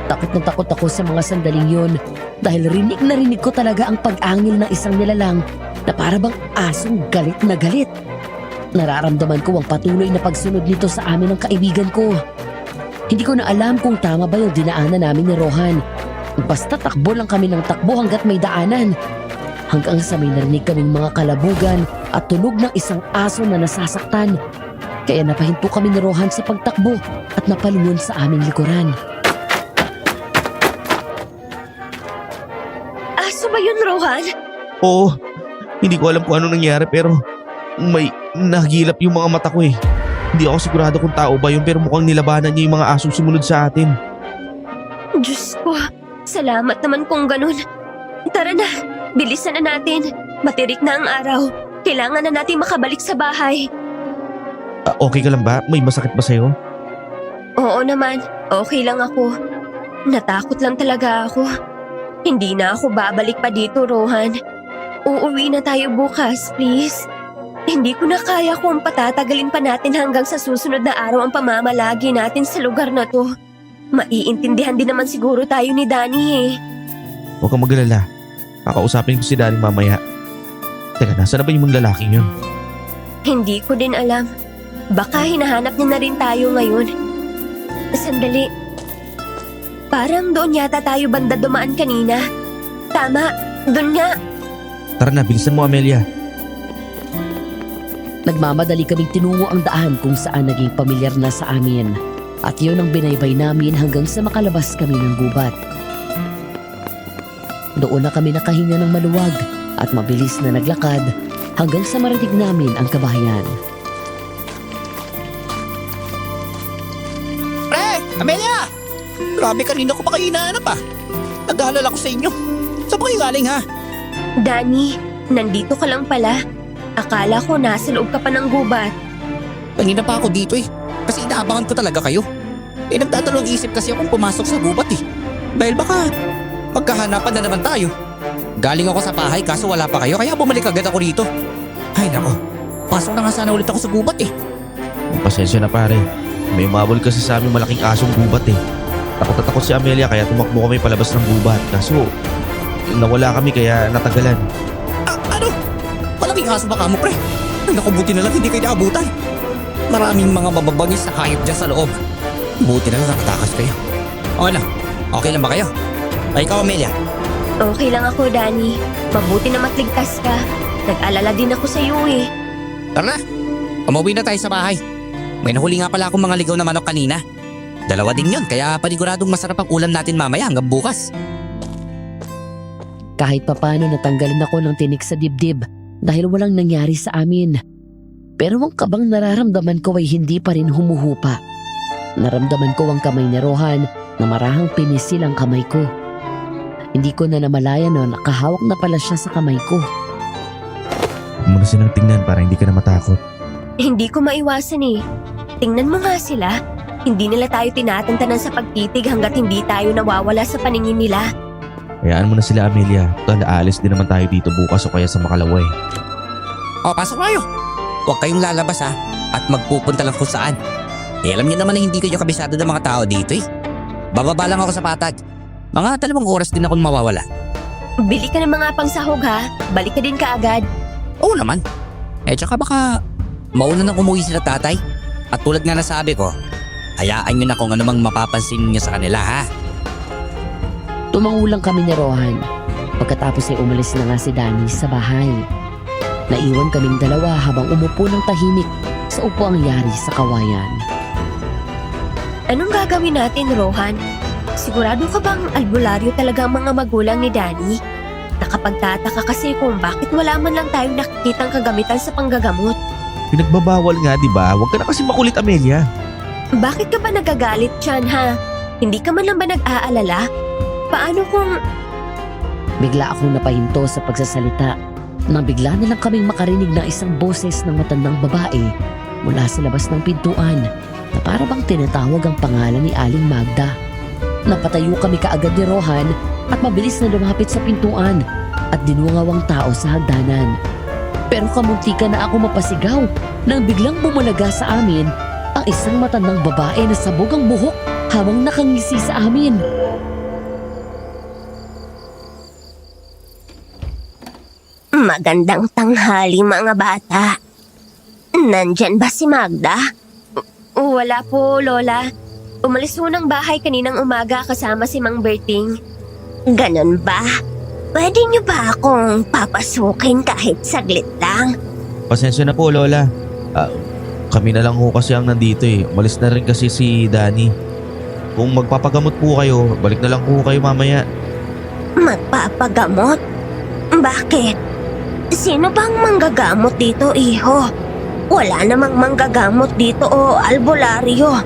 Takot na takot ako sa mga sandaling yun dahil rinig na rinig ko talaga ang pag-angil ng isang nilalang na para bang asong galit na galit. Nararamdaman ko ang patuloy na pagsunod nito sa amin ng kaibigan ko. Hindi ko na alam kung tama ba yung dinaanan namin ni Rohan. Basta takbo lang kami ng takbo hanggat may daanan. Hanggang sa may narinig kaming mga kalabugan at tunog ng isang aso na nasasaktan. Kaya napahinto kami ni Rohan sa pagtakbo at napalingon sa aming likuran. Aso ba yun, Rohan? Oo, hindi ko alam kung ano nangyari pero may nagilap yung mga mata ko eh. Hindi ako sigurado kung tao ba yun pero mukhang nilabanan niya yung mga asong sumunod sa atin. Diyos ko, salamat naman kung ganun. Tara na, bilisan na natin. Matirik na ang araw. Kailangan na natin makabalik sa bahay. Okay ka lang ba? May masakit ba sa'yo? Oo naman, okay lang ako. Natakot lang talaga ako. Hindi na ako babalik pa dito, Rohan. Uuwi na tayo bukas, please. Hindi ko na kaya kung patatagalin pa natin hanggang sa susunod na araw ang pamamalagi natin sa lugar na to. Maiintindihan din naman siguro tayo ni Danny eh. Huwag kang magalala. Kakausapin ko si Danny mamaya. Teka, nasa na ba yung mga lalaking yun? Hindi ko din alam. Baka hinahanap niya na rin tayo ngayon. Sandali. Parang doon yata tayo banda dumaan kanina. Tama, doon nga. Tara na, bilisan mo Amelia. Nagmamadali kaming tinungo ang daan kung saan naging pamilyar na sa amin. At yun ang binaybay namin hanggang sa makalabas kami ng gubat. Doon na kami nakahinga ng maluwag at mabilis na naglakad hanggang sa marinig namin ang kabahayan. Pre! Amelia! Grabe, kanina ko pa kayo hinahanap ah. Nag-aalala ko sa inyo. Saan ba kayo galing ha? Danny, nandito ka lang pala. Akala ko nasa loob ka pa ng gubat. Kanina pa ako dito eh. Kasi inaabangan ko talaga kayo. Nagdadalawang isip kasi akong pumasok sa gubat eh. Dahil baka magkahanapan na naman tayo. Galing ako sa bahay kaso wala pa kayo kaya bumalik agad ako dito. Ay nako, pasok na nga sana ulit ako sa gubat eh. Pasensya na pare. May umabol kasi sa aming malaking asong gubat eh. Takot na takot si Amelia kaya tumakbo kami palabas ng gubat. Kaso nawala kami kaya natagalan. Ano? Malaking aso ba kamo pre? Ay naku, buti na lang hindi kayo naabutan. Maraming mga mababangis na hayop dyan sa loob. Buti na lang nakatakas kayo. Okay lang ba kayo? Ay ikaw Amelia? Okay lang ako, Danny. Mabuti na matligtas ka. Nag-alala din ako sa iyo eh. Tara na, umuwi na tayo sa bahay. May nahuli nga pala akong mga ligaw na manok kanina. Dalawa din yun, kaya paniguradong masarap ang ulam natin mamaya hanggang bukas. Kahit papano natanggalan ako ng tinik sa dibdib dahil walang nangyari sa amin. Pero ang kabang nararamdaman ko ay hindi pa rin humuhupa. Naramdaman ko ang kamay ni Rohan na marahang pinisil ang kamay ko. Hindi ko na namalayan na nakahawak na pala siya sa kamay ko. Huwag mo na silang tingnan para hindi ka na matakot. Hindi ko maiwasan eh. Tingnan mo nga sila. Hindi nila tayo tinatantanan sa pagtitig hanggat hindi tayo nawawala sa paningin nila. Hayaan mo na sila Amelia. Total, aalis din naman tayo dito bukas o kaya sa Makalaway. Pasok kayo. Huwag kayong lalabas ha, at magpupunta lang kung saan. Alam niyo naman na hindi kayo kabisado ng mga tao dito eh. Bababa lang ako sa patag. Mga 2 oras din akong mawawala. Bili ka ng mga pangsahog ha. Balik ka din kaagad. Oo naman. Tsaka baka mauna nang umuwi sila tatay. At tulad nga nasabi ko, hayaan nyo na kung ano mang mapapansin niya sa kanila ha. Tumangulang kami ni Rohan. Pagkatapos ay umalis na nga si Danny sa bahay. Naiwan kaming dalawa habang umupo ng tahimik sa upuang yari sa kawayan. Anong gagawin natin, Rohan? Sigurado ka bang albularyo talaga ang mga magulang ni Danny? Nakapagtataka kasi kung bakit wala man lang tayong nakikitang kagamitan sa panggagamot. Pinagbabawal nga, di ba? Huwag ka na kasi makulit, Amelia. Bakit ka ba nagagalit dyan, ha? Hindi ka man lang ba nag-aalala? Paano kung... Bigla akong napahinto sa pagsasalita nang bigla na lang kaming makarinig ng isang boses ng matandang babae mula sa labas ng pintuan na para bang tinatawag ang pangalan ni Aling Magda. Napatayo kami kaagad ni Rohan at mabilis na lumapit sa pintuan at dinungaw ang tao sa hagdanan. Pero kamuntika na ako mapasigaw nang biglang bumulaga sa amin ang isang matandang babae na sabog ang buhok habang nakangisi sa amin. Magandang tanghali, mga bata. Nandyan ba si Magda? Wala po, Lola. Umalis po ng bahay kaninang umaga kasama si Mang Berting. Ganon ba? Pwede niyo ba akong papasukin kahit saglit lang? Pasensya na po, Lola. Kami na lang ho kasi ang nandito eh. Umalis na rin kasi si Danny. Kung magpapagamot po kayo, balik na lang po kayo mamaya. Magpapagamot? Bakit? Sino bang manggagamot dito, iho? Wala namang manggagamot dito o albularyo.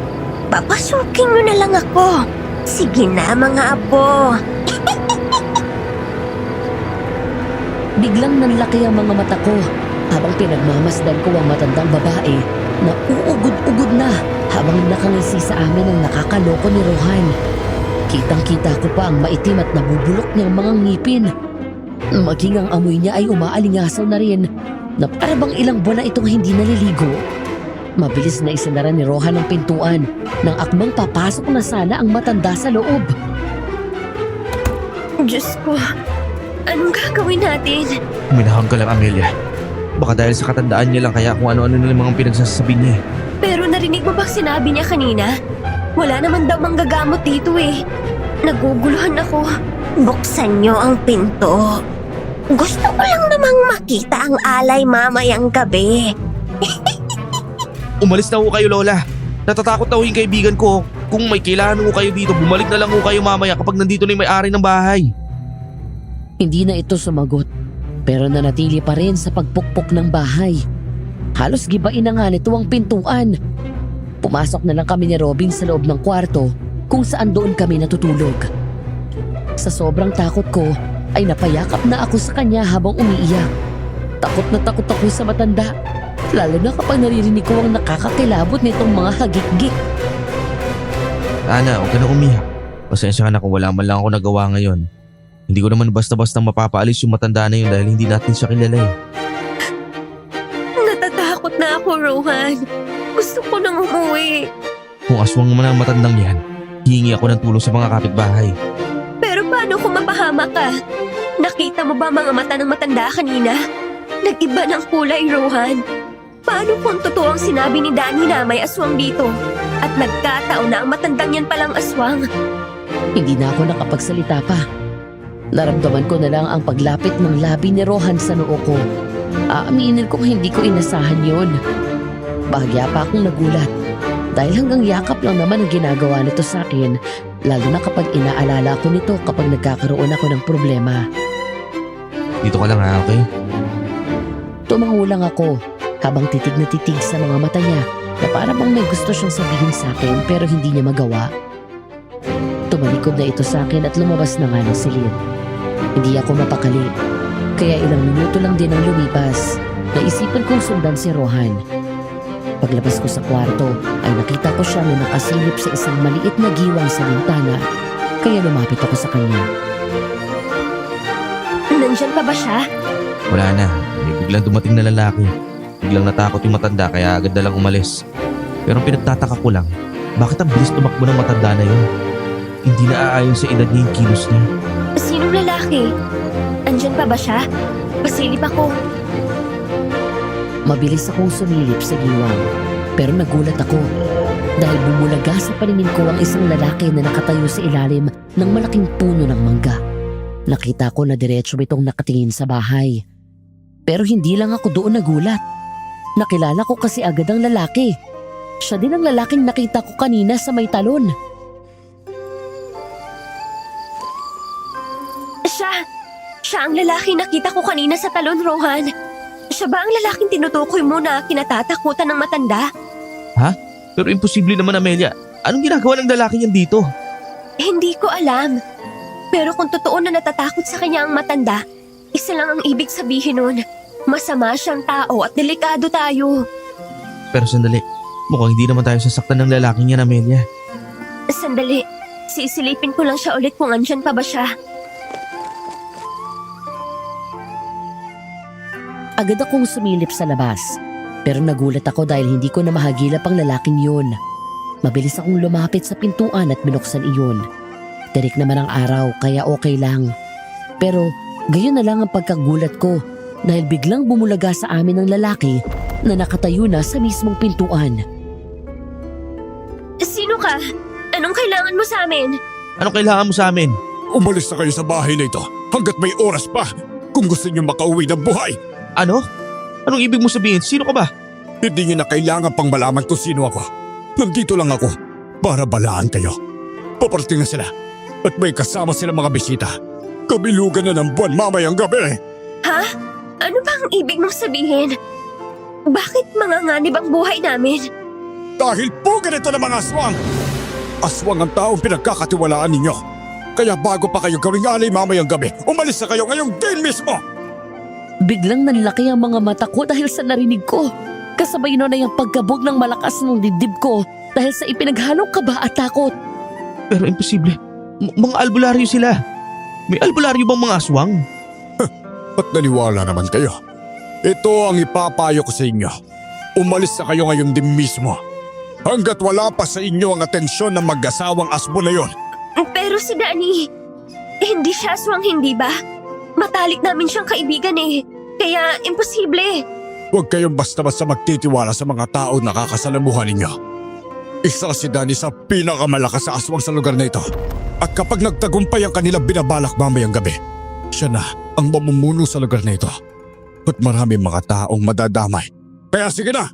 Papasukin mo na lang ako. Sige na, mga apo. Biglang nanlaki ang mga mata ko habang pinagmamasdan ko ang matandang babae na uugod-ugod na habang nakangisi sa amin ang nakakaloko ni Rohan. Kitang-kita ko pa ang maitim at nabubulok niyang mga ngipin. Maging ang amoy niya ay umaalingasaw na rin na parabang ilang buwan na itong hindi naliligo. Mabilis na isinara ni Rohan ang pintuan nang akmang papasok na sana ang matanda sa loob. Diyos ko, anong gagawin natin? Minahang ka lang, Amelia. Baka dahil sa katandaan niya lang kaya kung ano-ano na mga pinagsasabi niya eh. Pero narinig mo bang sinabi niya kanina? Wala naman daw manggagamot dito eh. Naguguluhan ako. Buksan niyo ang pinto. Gusto ko lang namang makita ang alay mamayang gabi. Umalis na ho kayo, Lola. Natatakot na ho yung kaibigan ko. Kung may kailangan ho kayo dito, bumalik na lang ho kayo mamaya kapag nandito na yung may-ari ng bahay. Hindi na ito sumagot pero nanatili pa rin sa pagpukpok ng bahay. Halos gibain na nga nito ang pintuan. Pumasok na lang kami ni Robin sa loob ng kwarto kung saan doon kami natutulog. Sa sobrang takot ko ay napayakap na ako sa kanya habang umiiyak. Takot na takot ako sa matanda, lalo na kapag naririnig ko ang nakakakilabot nitong mga hagik-gik. Ana, huwag ka na umiyak. Pasensya ka na kung wala man lang ako nagawa ngayon. Hindi ko naman basta-basta mapapaalis yung matanda na yun dahil hindi natin siya kilala eh. Natatakot na ako, Rohan. Gusto ko nang umuwi. Kung aswang man ang matandang yan, hihingi ako ng tulong sa mga kapitbahay. Pero paano kung mapahama ka? Nakita mo ba mga mata ng matanda kanina? Nag-iba ng kulay, Rohan. Paano kung totoo ang sinabi ni Danny na may aswang dito? At nagkataon na ang matandang yan palang aswang. Hindi na ako nakapagsalita pa. Naramdaman ko na lang ang paglapit ng labi ni Rohan sa noo ko. Aaminin kong hindi ko inasahan yon. Bahagya pa akong nagulat. Dahil hanggang yakap lang naman ang ginagawa nito sa akin, lalo na kapag inaalala ko nito kapag nagkakaroon ako ng problema. Dito ka lang ha, okay? Tumangulang ako habang titig na titig sa mga mata niya na para bang may gusto siyang sabihin sa akin pero hindi niya magawa. Tumalikod na ito sa akin at lumabas na nga ng silid. Hindi ako mapakali, kaya ilang minuto lang din ang lumipas. Naisipan kong sundan si Rohan. Paglabas ko sa kwarto ay nakita ko siya na nakasilip sa isang maliit na giwang sa bintana, kaya lumapit ako sa kanya. Nandyan pa ba siya? Wala na. May biglang dumating na lalaki. Biglang natakot yung matanda kaya agad na lang umalis. Pero ang pinagtataka ko lang, bakit ang bilis tumakbo ng matanda na yun? Hindi na aayon sa edad niya yung kilos niya. Sinong lalaki? Andyan pa ba siya? Pasilip ako. Mabilis akong sumilip sa ginwang. Pero nagulat ako dahil bumulaga sa paningin ko ang isang lalaki na nakatayo sa ilalim ng malaking puno ng mangga. Nakita ko na diretso itong nakatingin sa bahay. Pero hindi lang ako doon nagulat. Nakilala ko kasi agad ang lalaki. Siya din ang lalaking nakita ko kanina sa may talon. Siya ang lalaki nakita ko kanina sa talon, Rohan. Siya ba ang lalaking tinutukoy mo na kinatatakutan ng matanda? Pero imposible naman, Amelia. Anong ginagawa ng lalaki yan dito? Hindi ko alam. Pero kung totoo na natatakot sa kanya ang matanda, isa lang ang ibig sabihin nun. Masama siyang tao at delikado tayo. Pero sandali, mukhang hindi naman tayo sasaktan ng lalaking yan, Amelia. Sandali, sisilipin ko lang siya ulit kung andyan pa ba siya. Agad akong sumilip sa labas. Pero nagulat ako dahil hindi ko na mahagilap ang lalaking yun. Mabilis akong lumapit sa pintuan at binuksan iyon. Tirik naman ang araw kaya okay lang. Pero gayon na lang ang pagkagulat ko dahil biglang bumulaga sa amin ang lalaki na nakatayo na sa mismong pintuan. Sino ka? Anong kailangan mo sa amin? Anong kailangan mo sa amin? Umalis na kayo sa bahay na ito hanggat may oras pa kung gusto niyo makauwi ng buhay. Ano? Anong ibig mo sabihin? Sino ka ba? Hindi niyo na kailangan pang malaman kung sino ako. Nandito lang ako para balaan kayo. Paparating na sila at may kasama sila mga bisita. Kabilugan na ng buwan mamayang gabi. Ha? Ano ba ang ibig mong sabihin? Bakit manganganib ang buhay namin? Dahil po ganito na mga aswang. Aswang ang taong pinagkakatiwalaan ninyo. Kaya bago pa kayo gawing alay mamayang gabi, umalis na kayo ngayong din mismo. Biglang nanlaki ang mga mata ko dahil sa narinig ko. Kasabay nun ay ang pagkabog ng malakas ng dibdib ko dahil sa ipinaghalong kaba at takot. Pero imposible. Mga albularyo sila. May albularyo bang mga aswang? At naniwala naman kayo. Ito ang ipapayo ko sa inyo. Umalis na kayo ngayon din mismo. Hanggat wala pa sa inyo ang atensyon ng mag-asawang asbo na yon. Pero si Danny, hindi siya aswang, hindi ba? Matalik namin siyang kaibigan eh. Kaya imposible. Huwag kayong basta-basta magtitiwala sa mga tao na kakasalamuhan ninyo. Isa si Danny sa pinakamalakas sa aswang sa lugar na ito. At kapag nagtagumpay ang kanilang binabalak mamayang gabi, siya na ang mamumuno sa lugar na ito. At maraming mga taong madadamay. Kaya sige na!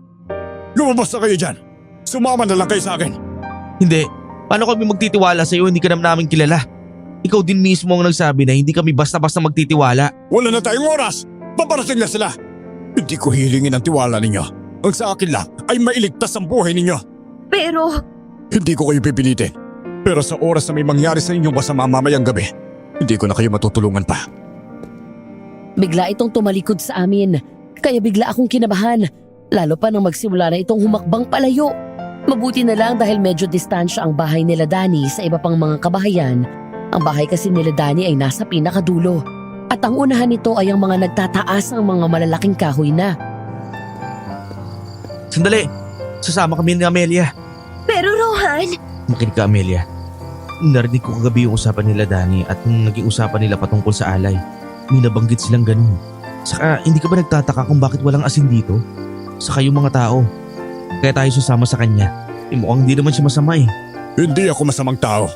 Lumabas na kayo dyan! Sumama na lang kayo sa akin! Hindi. Paano kami magtitiwala sa iyo? Hindi ka naman namin kilala. Ikaw din mismo ang nagsabi na hindi kami basta-basta magtitiwala. Wala na tayong oras! Paparating na sila! Hindi ko hilingin ang tiwala ninyo. Ang sa akin lang ay mailigtas ang buhay ninyo. Pero Hindi ko kayo pipilitin. Pero sa oras na may mangyari sa inyong masama mamayang gabi, hindi ko na kayo matutulungan pa. Bigla itong tumalikod sa amin. Kaya bigla akong kinabahan. Lalo pa nang magsimula na itong humakbang palayo. Mabuti na lang dahil medyo distansya ang bahay nila Danny sa iba pang mga kabahayan. Ang bahay kasi nila Danny ay nasa pinakadulo. At ang unahan nito ay ang mga nagtataas ng mga malalaking kahoy na. Sandali. Sasama kami ni Amelia. Pero Rohan, Makinig ka, Amelia. Narinig ko kagabi yung usapan nila Danny at nung naging usapan nila patungkol sa alay. May nabanggit silang ganun. Saka hindi ka ba nagtataka kung bakit walang asin dito? Saka yung mga tao. Kaya tayo sasama sa kanya. Mukhang hindi naman siya masama eh. Hindi ako masamang tao.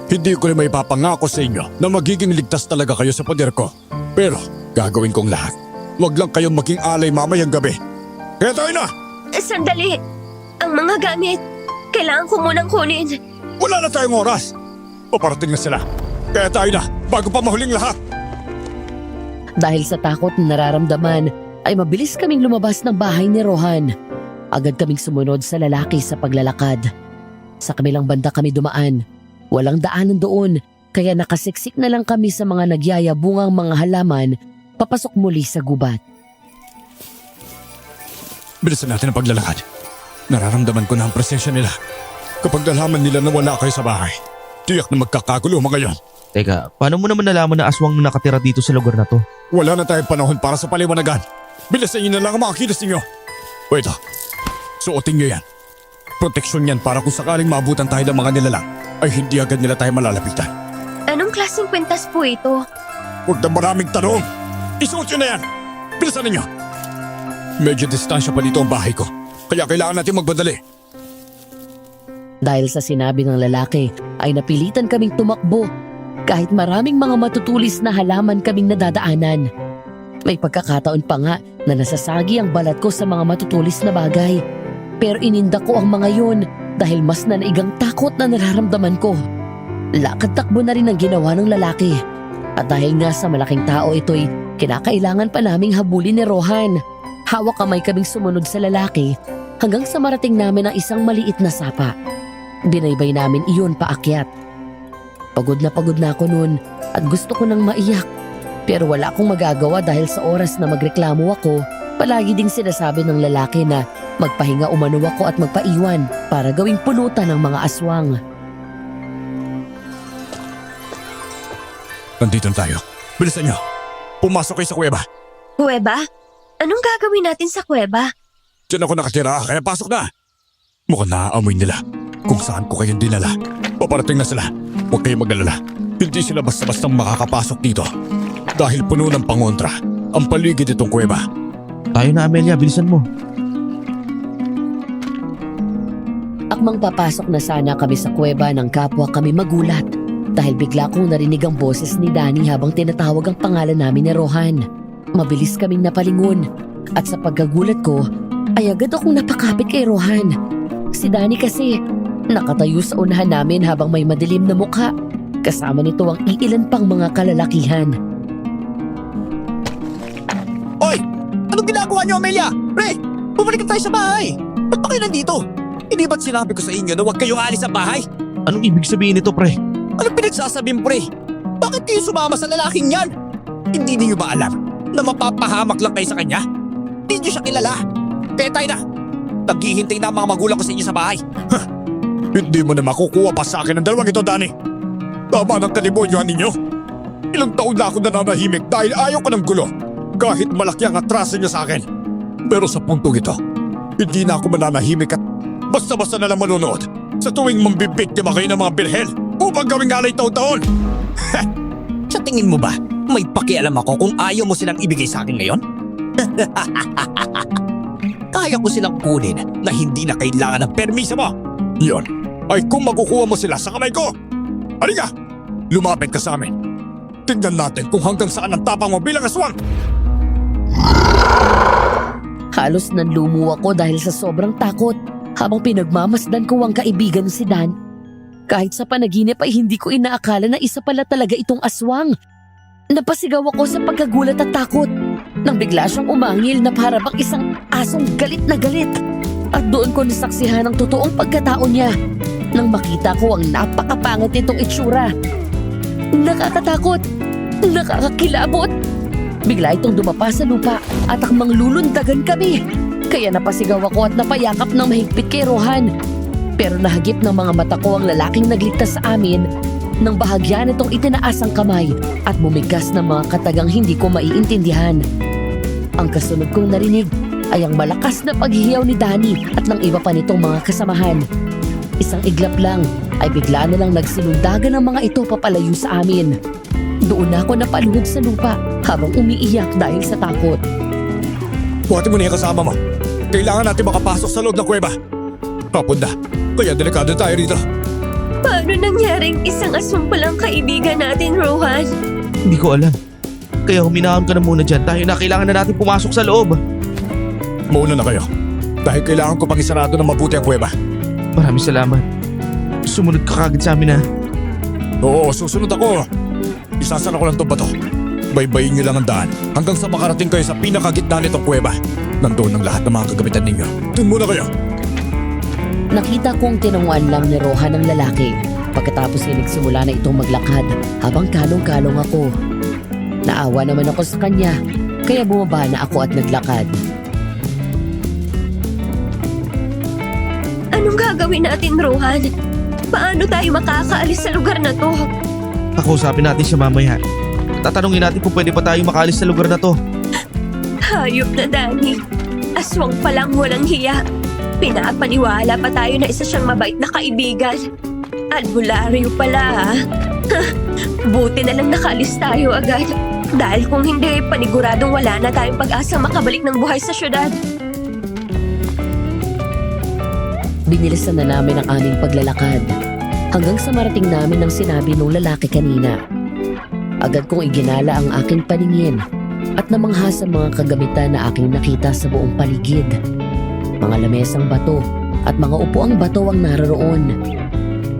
Hindi ko rin may papangako sa inyo na magiging ligtas talaga kayo sa poder ko. Pero gagawin kong lahat. Huwag lang kayong maging alay mamayang gabi. Kaya tayo na! sandali. Ang mga gamit, kailangan ko munang kunin. Wala na tayong oras. Paparating na sila. Kaya tayo na bago pa mahuling lahat. Dahil sa takot na nararamdaman, ay mabilis kaming lumabas ng bahay ni Rohan. Agad kaming sumunod sa lalaki sa paglalakad. Sa kabilang banda kami dumaan. Walang daanan doon, kaya nakasiksik na lang kami sa mga nagyayabungang mga halaman papasok muli sa gubat. Bilisan natin ang paglalakad. Nararamdaman ko na ang presensya nila. Kapag nalaman nila na wala kayo sa bahay, tiyak na magkakagulo mga yon. Teka, paano mo naman nalaman na aswang na nakatira dito sa lugar na to? Wala na tayong panahon para sa paliwanagan. Bilisan nyo na lang ang mga kilos ninyo. O ito, suotin nyo yan. Proteksyon yan para kung sakaling maabutan tayo ng mga nilalang, ay hindi agad nila tayo malalapitan. Anong klaseng kwintas po ito? Huwag na maraming tanong. Isuot nyo na yan. Bilisan ninyo. Medyo distansya pa dito ang bahay ko. Kaya kailangan natin magmadali. Dahil sa sinabi ng lalaki ay napilitan kaming tumakbo kahit maraming mga matutulis na halaman kaming nadadaanan. May pagkakataon pa nga na nasasagi ang balat ko sa mga matutulis na bagay. Pero ininda ko ang mga yun dahil mas nanaigang takot na nararamdaman ko. Lakad-takbo na rin ang ginawa ng lalaki. At dahil nga sa malaking tao ito'y kinakailangan pa naming habulin ni Rohan. Hawak kamay kaming sumunod sa lalaki hanggang sa marating namin ang isang maliit na sapa. Binaybay namin iyon paakyat. Pagod na ako noon at gusto ko nang maiyak. Pero wala akong magagawa dahil sa oras na magreklamo ako, palagi ding sinasabi ng lalaki na magpahinga umano ako at magpaiwan para gawing pulutan ng mga aswang. Nandito na tayo. Bilisan niyo. Pumasok kayo sa kuweba. Kuweba? Anong gagawin natin sa kuweba? Diyan ako nakatira, kaya pasok na. Mukhang naaamoy nila kung saan ko kayong dinala. Paparating na sila. Huwag kayong mag-alala. Hindi sila basta-bastang makakapasok dito. Dahil puno ng pangontra ang paligid itong kuweba. Tayo na, Amelia, bilisan mo. Akmang papasok na sana kami sa kuweba ng kapwa kami magulat dahil bigla kong narinig ang boses ni Danny habang tinatawag ang pangalan namin ni Rohan. Mabilis kaming napalingon at sa pagkagulat ko ay agad akong napakapit kay Rohan. Si Danny kasi nakatayo sa unahan namin habang may madilim na mukha. Kasama nito ang iilan pang mga kalalakihan. Oy! Anong ginagawa niyo, Amelia? Pre! Bumalik na tayo sa bahay! Ba't pa kayo nandito? Hindi ba't sinabi ko sa inyo na huwag kayong alis sa bahay? Anong ibig sabihin nito, pre? Anong pinagsasabihin, pre? Bakit kayo sumama sa lalaking yan? Hindi niyo ba alam na mapapahamak lang kayo sa kanya? Hindi niyo siya kilala. Kaya tayo na. Naghihintay na ang mga magulang ko sa inyo sa bahay. Hindi mo na makukuha pa sa akin ang dalawang ito, Danny. Tama ng kalimonyohan ninyo. Ilang taon na ako nananahimik dahil ayaw ko ng gulo. Kahit malaki ang atraso niyo sa akin. Pero sa puntong ito, hindi na ako mananahimik at basta-basta na lang manonood sa tuwing mambibiktima kayo ng mga bilhel upang gawing alay taon-taon. Sa tingin mo ba, may pakialam ako kung ayaw mo silang ibigay sa akin ngayon? Kaya ko silang kunin na hindi na kailangan ng permiso mo. Yon ay kung makukuha mo sila sa kamay ko. Halika, lumapit ka sa amin. Tingnan natin kung hanggang saan ang tapang mo bilang aswang. Halos nanlumo ako dahil sa sobrang takot habang pinagmamasdan ko ang kaibigan si Dan. Kahit sa panaginip ay hindi ko inaakala na isa pala talaga itong aswang. Napasigaw ako sa pagkagulat at takot nang bigla siyang umangil na para bang isang asong galit na galit. At doon ko nasaksihan ang totoong pagkatao niya nang makita ko ang napakapangit nitong itsura. Nakakatakot, nakakakilabot. Bigla itong dumapa sa lupa at akmang lulundagan kami. Kaya napasigaw ako at napayakap ng mahigpit kay Rohan. Pero nahagip ng mga mata ko ang lalaking nagligtas sa amin nang bahagya nitong itinaas ang kamay at bumigas ng mga katagang hindi ko maiintindihan. Ang kasunod kong narinig ay ang malakas na paghihiyaw ni Danny at ng iba pa nitong mga kasamahan. Isang iglap lang ay bigla na lang nagsinundagan ang mga ito papalayo sa amin. Doon ako napaluhod sa lupa habang umiiyak dahil sa takot. Buhatin mo na yung kasama mo. Kailangan natin makapasok sa loob ng kuweba. Hapon na, kaya delikado tayo rito. Paano nangyaring isang aswang palang kaibigan natin, Rohan? Hindi ko alam. Kaya huminahon ka na muna dyan. Tayo na, kailangan na natin pumasok sa loob. Mauna na kayo. Dahil kailangan ko pang isarado ng mabuti ang kuweba. Maraming salamat. Sumunod ka kagad sa amin, ha? Oo, susunod ako. Isasara ko lang itong bato. Baybayin niyo lang ang daan hanggang sa makarating kayo sa pinakagitna nitong kuweba. Nandoon ang lahat ng mga kagamitan ninyo. Doon muna kayo. Nakita kong tinunguan lang ni Rohan ang lalaki. Pagkatapos ay nagsimula na itong maglakad habang kalong-kalong ako. Naawa naman ako sa kanya, kaya bumaba na ako at naglakad. Anong gagawin natin, Rohan? Paano tayo makakaalis sa lugar na to? Pakausapin natin siya mamaya. Tatanungin natin kung pwede pa tayo makaalis sa lugar na to. Hayop na, Danny. Aswang palang walang hiya. Pinapaniwala pa tayo na isa siyang mabait na kaibigan. Albularyo pala, ha? Buti na lang nakaalis tayo agad. Dahil kung hindi, paniguradong wala na tayong pag-asa makabalik ng buhay sa syudad. Binilisan na namin ang aming paglalakad hanggang sa marating namin ang sinabi ng lalaki kanina. Agad kong iginala ang aking paningin at namangha sa mga kagamitan na aking nakita sa buong paligid. Mga lamesang bato at mga upuang bato ang naroroon.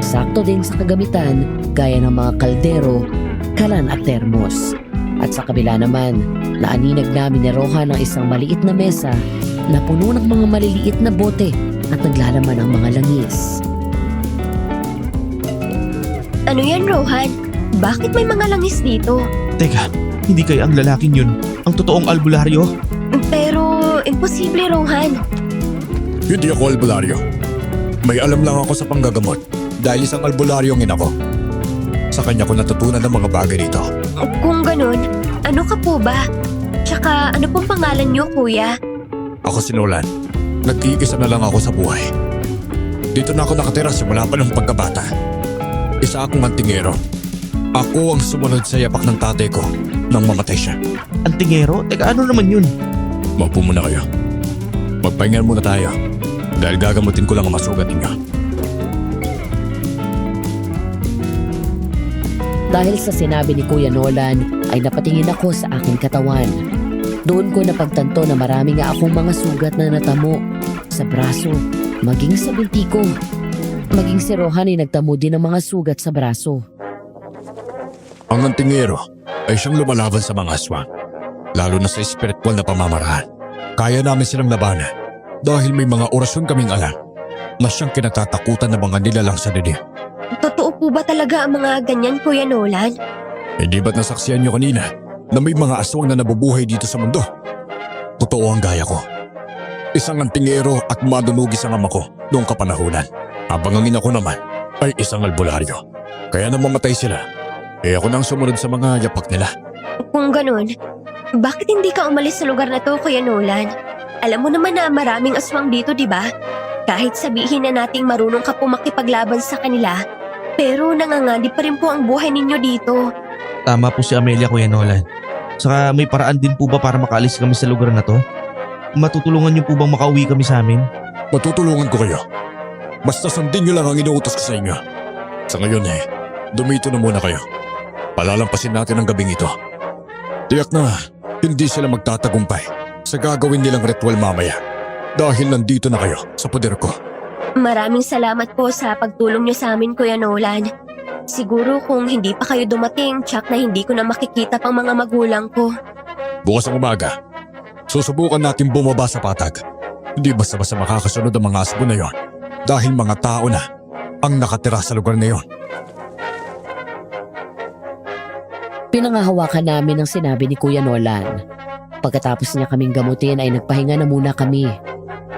Sakto din sa kagamitan gaya ng mga kaldero, kalan at termos. At sa kabila naman, naaninag namin ni Rohan ang isang maliit na mesa na puno ng mga maliliit na bote at naglalaman ng mga langis. Ano yan, Rohan? Bakit may mga langis dito? Teka, hindi kaya ang lalaking yun ang totoong albularyo? Pero, imposible, Rohan. Hindi ako albularyo. May alam lang ako sa panggagamot dahil isang albularyo ang ina ko. Sa kanya ko natutunan ng mga bagay dito. Kung ganun, ano ka po ba? Tsaka, ano pong pangalan niyo, kuya? Ako si Nolan. Nag-iisa na lang ako sa buhay. Dito na ako nakatira simula pa ng pagkabata. Isa akong antingero. Ako ang sumunod sa yapak ng tatay ko nang mamatay siya. Antingero? Teka, ano naman yun? Maupo muna kayo. Magpahingan muna tayo dahil gagamutin ko lang ang masugat ninyo. Dahil sa sinabi ni Kuya Nolan ay napatingin ako sa aking katawan. Doon ko napagtanto na marami nga akong mga sugat na natamo sa braso, maging sa binti ko. Maging si Rohan ay nagtamo din ng mga sugat sa braso. Ang antingero ay siyang lumalaban sa mga aswang, lalo na sa espiritual na pamamaraan. Kaya namin silang labanan dahil may mga orasyon kaming alam na siyang kinatatakutan ng mga nilalang sa dilim. Totoo po ba talaga ang mga ganyan, Kuya Nolan? Hindi ba't nasaksiyan niyo kanina na may mga aswang na nabubuhay dito sa mundo? Totoo ang gaya ko. Isang antingero at madunugis ang ama ko noong kapanahunan. Habang ang ina ko naman ay isang albularyo. Kaya nang mamatay sila, ako nang sumunod sa mga yapak nila. Kung ganun, bakit hindi ka umalis sa lugar na to, Kuya Nolan? Alam mo naman na maraming aswang dito, di ba? Kahit sabihin na nating marunong ka po makipaglaban sa kanila, pero nanganganib pa rin po ang buhay ninyo dito. Tama po si Amelia, Kuya Nolan. Saka may paraan din po ba para makaalis kami sa lugar na to? Matutulungan niyo po bang makauwi kami sa amin? Matutulungan ko kayo. Basta sundin niyo lang ang inuutos ko sa inyo. Sa ngayon dumito na muna kayo. Palalampasin natin ang gabing ito. Tiyak na hindi sila magtatagumpay sa gagawin nilang ritual mamaya. Dahil nandito na kayo sa poder ko. Maraming salamat po sa pagtulong niyo sa amin, Kuya Nolan. Siguro kung hindi pa kayo dumating, tsak na hindi ko na makikita pang mga magulang ko. Bukas ang umaga, susubukan natin bumaba sa patag. Hindi basta-basta makakasunod ang mga asbo na yon. Dahil mga tao na ang nakatira sa lugar na yon. Pinangahawakan namin ang sinabi ni Kuya Nolan. Pagkatapos niya kaming gamutin ay nagpahinga na muna kami.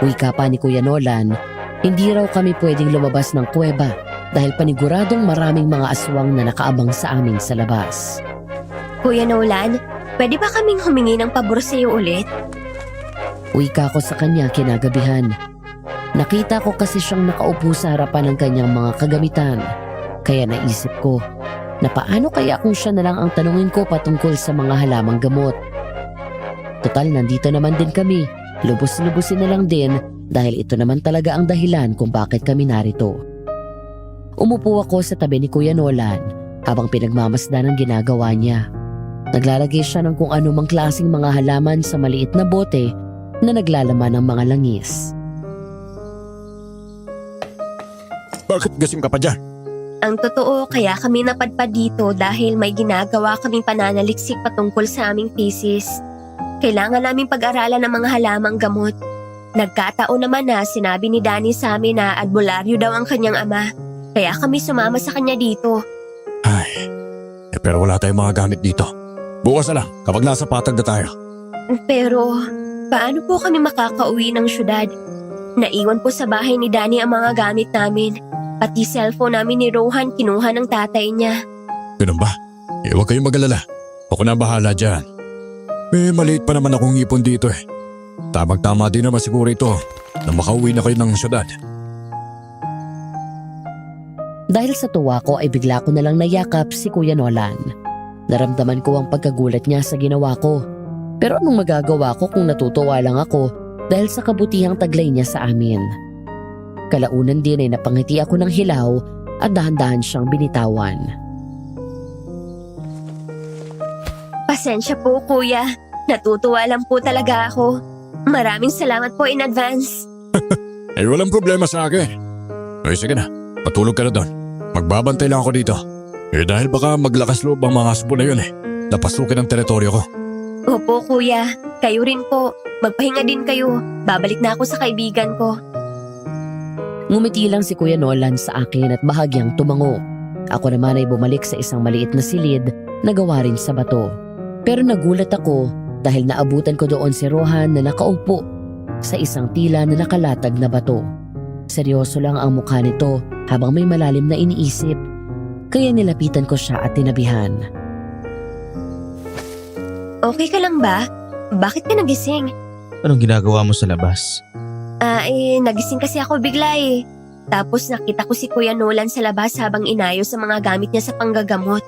Wika pa ni Kuya Nolan, hindi raw kami pwedeng lumabas ng kuweba dahil paniguradong maraming mga aswang na nakaabang sa amin sa labas. Kuya Nolan, pwede ba kaming humingi ng pabor sa iyo ulit? Wika ko sa kanya kinagabihan. Nakita ko kasi siyang nakaupo sa harapan ng kanyang mga kagamitan. Kaya naisip ko na paano kaya kung siya na lang ang tanungin ko patungkol sa mga halamang gamot. Total, nandito naman din kami. Lubos-lubusin na lang din dahil ito naman talaga ang dahilan kung bakit kami narito. Umupo ako sa tabi ni Kuya Nolan habang pinagmamasdan ang ginagawa niya. Naglalagay siya ng kung anumang klaseng mga halaman sa maliit na bote na naglalaman ng mga langis. Bakit gasing ka pa dyan? Ang totoo, kaya kami napadpad dito dahil may ginagawa kaming pananaliksik patungkol sa aming thesis. Kailangan namin pag-aralan ng mga halamang gamot. Nagkataon naman na sinabi ni Danny sa amin na albularyo daw ang kanyang ama. Kaya kami sumama sa kanya dito. Pero wala tayong mga gamit dito. Bukas na lang kapag nasa patag na tayo. Pero, paano po kami makakauwi ng syudad? Naiwan po sa bahay ni Danny ang mga gamit namin. Pati cellphone namin ni Rohan kinuha ng tatay niya. Ganun ba? Huwag kayong mag-alala. Ako na bahala dyan. Maliit pa naman akong ipon dito . Tamang-tama din naman siguro ito na makauwi na kayo ng syudad. Dahil sa tuwa ko ay bigla ko na lang nayakap si Kuya Nolan. Naramdaman ko ang pagkagulat niya sa ginawa ko. Pero anong magagawa ko kung natutuwa lang ako dahil sa kabutihang taglay niya sa amin. Kalaunan din ay napangiti ako ng hilaw at dahan-dahan siyang binitawan. Pasensya po, kuya. Natutuwa lang po talaga ako. Maraming salamat po in advance. Ay walang problema sa akin. Ay sige na, patulog ka na doon. Magbabantay lang ako dito. Dahil baka maglakas loob ang mga aspo na yun napasukin ang teritoryo ko. Opo, kuya. Kayo rin po. Magpahinga din kayo. Babalik na ako sa kaibigan ko. Ngumiti lang si Kuya Nolan sa akin at bahagyang tumango. Ako naman ay bumalik sa isang maliit na silid na gawa rin sa bato. Pero nagulat ako dahil naabutan ko doon si Rohan na nakaupo sa isang tila na nakalatag na bato. Seryoso lang ang mukha nito habang may malalim na iniisip. Kaya nilapitan ko siya at tinabihan. Okay ka lang ba? Bakit ka nagising? Anong ginagawa mo sa labas? Nagising kasi ako bigla eh. Tapos nakita ko si Kuya Nolan sa labas habang inayos sa mga gamit niya sa panggagamot.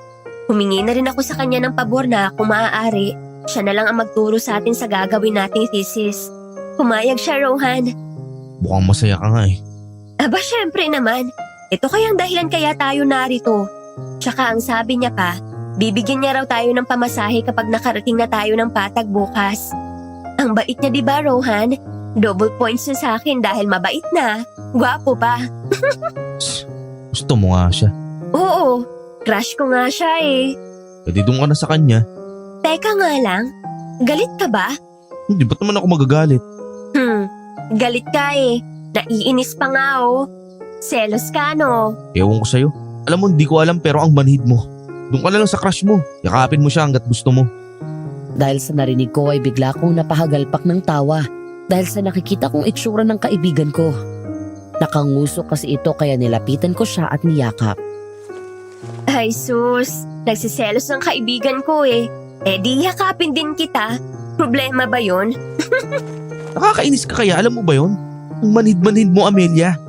Humingi na rin ako sa kanya ng pabor na kung maaari, siya na lang ang magturo sa atin sa gagawin nating thesis. Pumayag siya, Rohan. Mukhang masaya ka nga eh. Aba, syempre naman. Ito kayang dahilan kaya tayo narito. Tsaka ang sabi niya pa, bibigyan niya raw tayo ng pamasahe kapag nakarating na tayo ng patag bukas. Ang bait niya, di ba, Rohan? Double points yun sa akin dahil mabait na. Gwapo pa. Gusto mo nga siya. Oo, crush ko nga siya eh. Pwede doon ka na sa kanya. Teka nga lang, galit ka ba? Hindi, ba't naman ako magagalit? Galit ka eh. Naiinis pa nga oh. Selos ka no? Ewan ko sa'yo. Alam mo, hindi ko alam pero ang manhid mo. Doon ka na lang sa crush mo. Yakapin mo siya hanggat gusto mo. Dahil sa narinig ko ay bigla kong napahagalpak ng tawa dahil sa nakikita kong itsura ng kaibigan ko. Nakangusok kasi ito kaya nilapitan ko siya at niyakap. Ay sus, nagsiselos ng kaibigan ko eh. Di yakapin din kita. Problema ba yon? Nakakainis ka kaya, alam mo ba yon? Ang manhid-manhid mo, Amelia.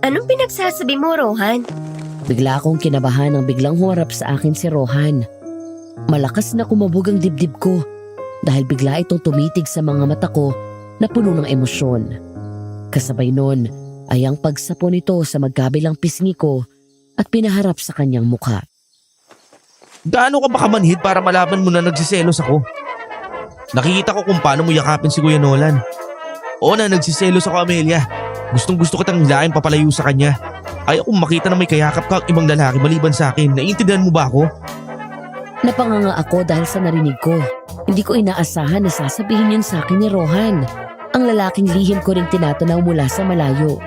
Anong pinagsasabi mo, Rohan? Bigla akong kinabahan nang biglang humarap sa akin si Rohan. Malakas na kumabog ang dibdib ko dahil bigla itong tumitig sa mga mata ko na puno ng emosyon. Kasabay nun ay ang pagsapo nito sa magkabilang pisngi ko at pinaharap sa kanyang mukha. Gaano ka ba kamanhid para malaman mo na nagsiselos ako? Nakikita ko kung paano mo yakapin si Kuya Nolan. Oo na, nagsiselos ako, Amelia. Gustong gusto kitang hilahin papalayo sa kanya. Ayaw kong makita na may kayakap ka ang ibang lalaki maliban sa akin. Naiintindihan mo ba ako? Napanganga ako dahil sa narinig ko. Hindi ko inaasahan na sasabihin yun sa akin ni Rohan. Ang lalaking lihim ko ring tinatanaw mula sa malayo.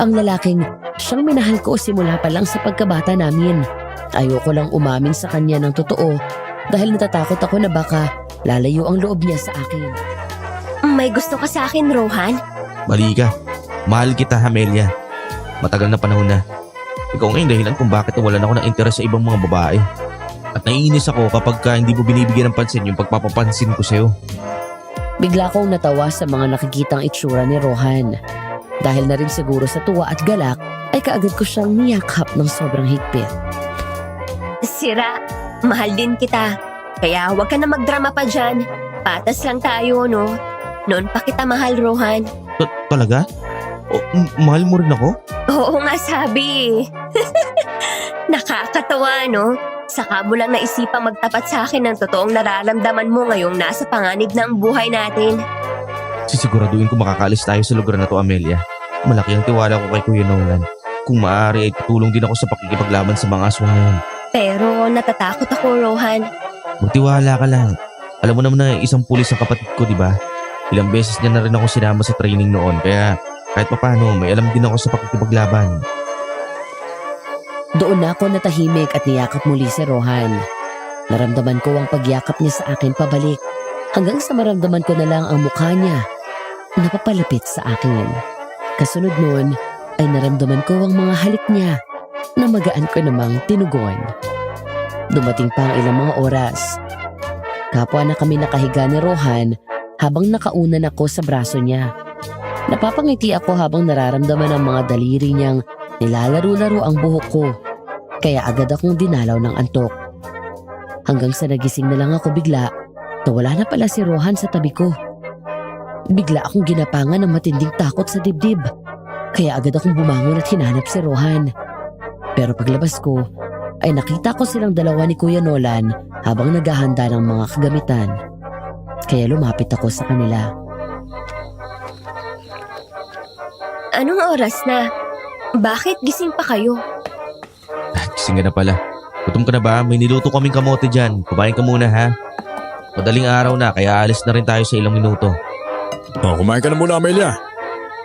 Ang lalaking siyang minahal ko simula pa lang sa pagkabata namin. Ayoko lang umamin sa kanya ng totoo dahil natatakot ako na baka lalayo ang loob niya sa akin. May gusto ka sa akin, Rohan? Mali ka. Mahal kita, Amelia. Matagal na panahon na. Ikaw ngayon dahilan kung bakit nawalan ako ng interes sa ibang mga babae. At naiinis ako kapag hindi mo binibigyan ng pansin yung pagpapapansin ko sa'yo. Bigla kong natawa sa mga nakikitang itsura ni Rohan. Dahil na rin siguro sa tuwa at galak ay kaagad ko siyang niyakap ng sobrang higpit. Sira, mahal din kita. Kaya huwag ka na magdrama pa dyan. Patas lang tayo, no? Noon pa kita mahal, Rohan. Talaga? O, mahal mo rin ako? Oo nga sabi. Nakakatawa, no? Saka mo lang naisipang magtapat sa akin ng totoong nararamdaman mo ngayong nasa panganib na ang buhay natin. Sisiguraduhin ko makakaalis tayo sa lugar na to, Amelia. Malaki ang tiwala ko kay Kuya Nolan. Kung maaari ay tutulong din ako sa pakikipaglaban sa mga aswang na yan. Pero natatakot ako, Rohan. Magtiwala ka lang. Alam mo naman na isang pulis ang kapatid ko, di ba? Ilang beses niya na rin ako sinama sa training noon, kaya kahit papano may alam din ako sa pakikipaglaban. Doon na ako natahimik at niyakap muli si Rohan. Naramdaman ko ang pagyakap niya sa akin pabalik hanggang sa maramdaman ko na lang ang mukha niya na papalapit sa akin. Kasunod noon ay naramdaman ko ang mga halik niya na magaan ko namang tinugon. Dumating pa ang ilang mga oras. Kapwa na kami nakahiga ni Rohan habang nakaunan ako sa braso niya. Napapangiti ako habang nararamdaman ang mga daliri niyang nilalaro-laro ang buhok ko. Kaya agad akong dinalaw ng antok. Hanggang sa nagising na lang ako bigla na wala na pala si Rohan sa tabi ko. Bigla akong ginapangan ng matinding takot sa dibdib. Kaya agad akong bumangon at hinanap si Rohan. Pero paglabas ko, ay nakita ko silang dalawa ni Kuya Nolan habang naghahanda ng mga kagamitan. Kaya lumapit ako sa kanila. Anong oras na? Bakit gising pa kayo? Gising ka na pala. Gutom ka na ba? May niluto kaming kamote dyan. Kumain ka muna ha. Madaling araw na kaya alis na rin tayo sa ilang minuto. Kumain ka na muna, Amelia.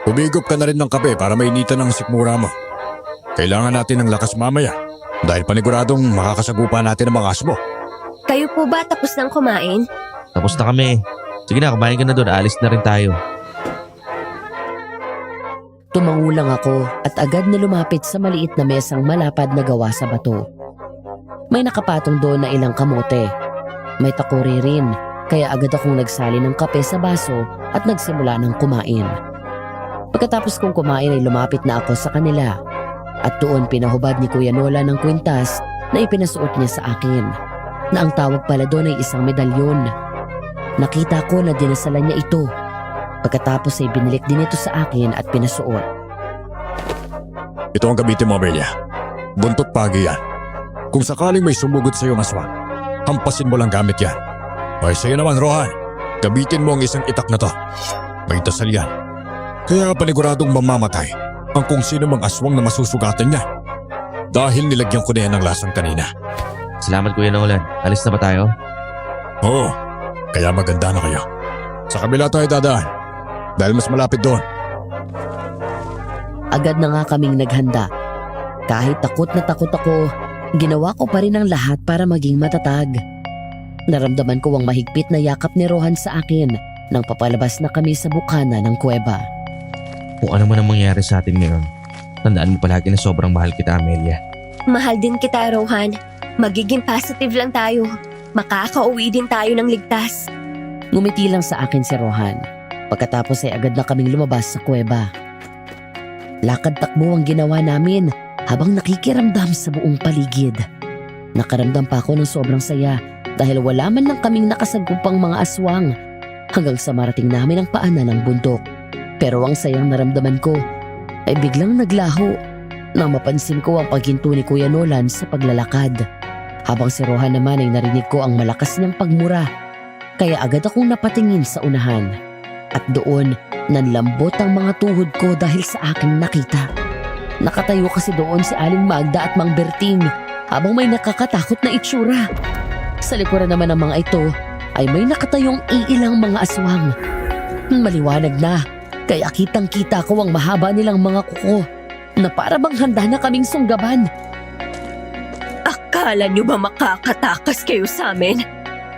Humigop ka na rin ng kape para mainitan ang sikmura mo. Kailangan natin ng lakas mamaya dahil paniguradong makakasagupa natin ang mga asmo. Kayo po ba tapos nang kumain? Tapos na kami. Sige na, kumain ka na doon. Alis na rin tayo. Tumangulang ako at agad na lumapit sa maliit na mesang malapad na gawa sa bato. May nakapatong doon na ilang kamote. May takuri rin, kaya agad akong nagsali ng kape sa baso at nagsimula ng kumain. Pagkatapos kong kumain ay lumapit na ako sa kanila at doon pinahubad ni Kuya Nola ng kwintas na ipinasuot niya sa akin, na ang tawag pala doon ay isang medalyon. Nakita ko na dinasalan niya ito. Pagkatapos ay binalik din ito sa akin at pinasuot. Ito ang gamitin mo, Amelia. Buntot pagi yan. Kung sakaling may sumugod sa iyong aswang, hampasin mo lang gamit yan. Ay sa'yo naman, Rohan. Gamitin mo ang isang itak na to. May dasal yan. Kaya paniguradong mamamatay ang kung sino mang aswang na masusugatan niya. Dahil nilagyan ko na yan ng lasang kanina. Salamat Kuya Nolan. Alis na ba tayo? Oo, kaya maganda na kayo. Sa kabila tayo dadaan. Dahil mas malapit doon. Agad na nga kaming naghanda. Kahit takot na takot ako, ginawa ko pa rin ang lahat para maging matatag. Naramdaman ko ang mahigpit na yakap ni Rohan sa akin nang papalabas na kami sa bukana ng kuweba. Kung ano man ang mangyari sa atin ngayon, tandaan mo palagi na sobrang mahal kita, Amelia. Mahal din kita, Rohan. Magiging positive lang tayo. Makakauwi din tayo ng ligtas. Ngumiti lang sa akin si Rohan. Pagkatapos ay agad na kaming lumabas sa kuweba. Lakad takbo ang ginawa namin habang nakikiramdam sa buong paligid. Nakaramdam pa ako ng sobrang saya dahil wala man lang kaming nakasagupang mga aswang hanggang sa marating namin ang paanan ng bundok. Pero ang sayang naramdaman ko ay biglang naglaho nang mapansin ko ang paghinto ni Kuya Nolan sa paglalakad. Habang si Rohan naman ay narinig ko ang malakas niyang pagmura. Kaya agad akong napatingin sa unahan. At doon, nanlambot ang mga tuhod ko dahil sa aking nakita. Nakatayo kasi doon si Aling Magda at Mang Berting habang may nakakatakot na itsura. Sa likuran naman ng mga ito ay may nakatayong iilang mga aswang. Maliwanag na, kaya kitang-kita ko ang mahaba nilang mga kuko na para bang handa na kaming sunggaban. Akala niyo ba makakatakas kayo sa amin?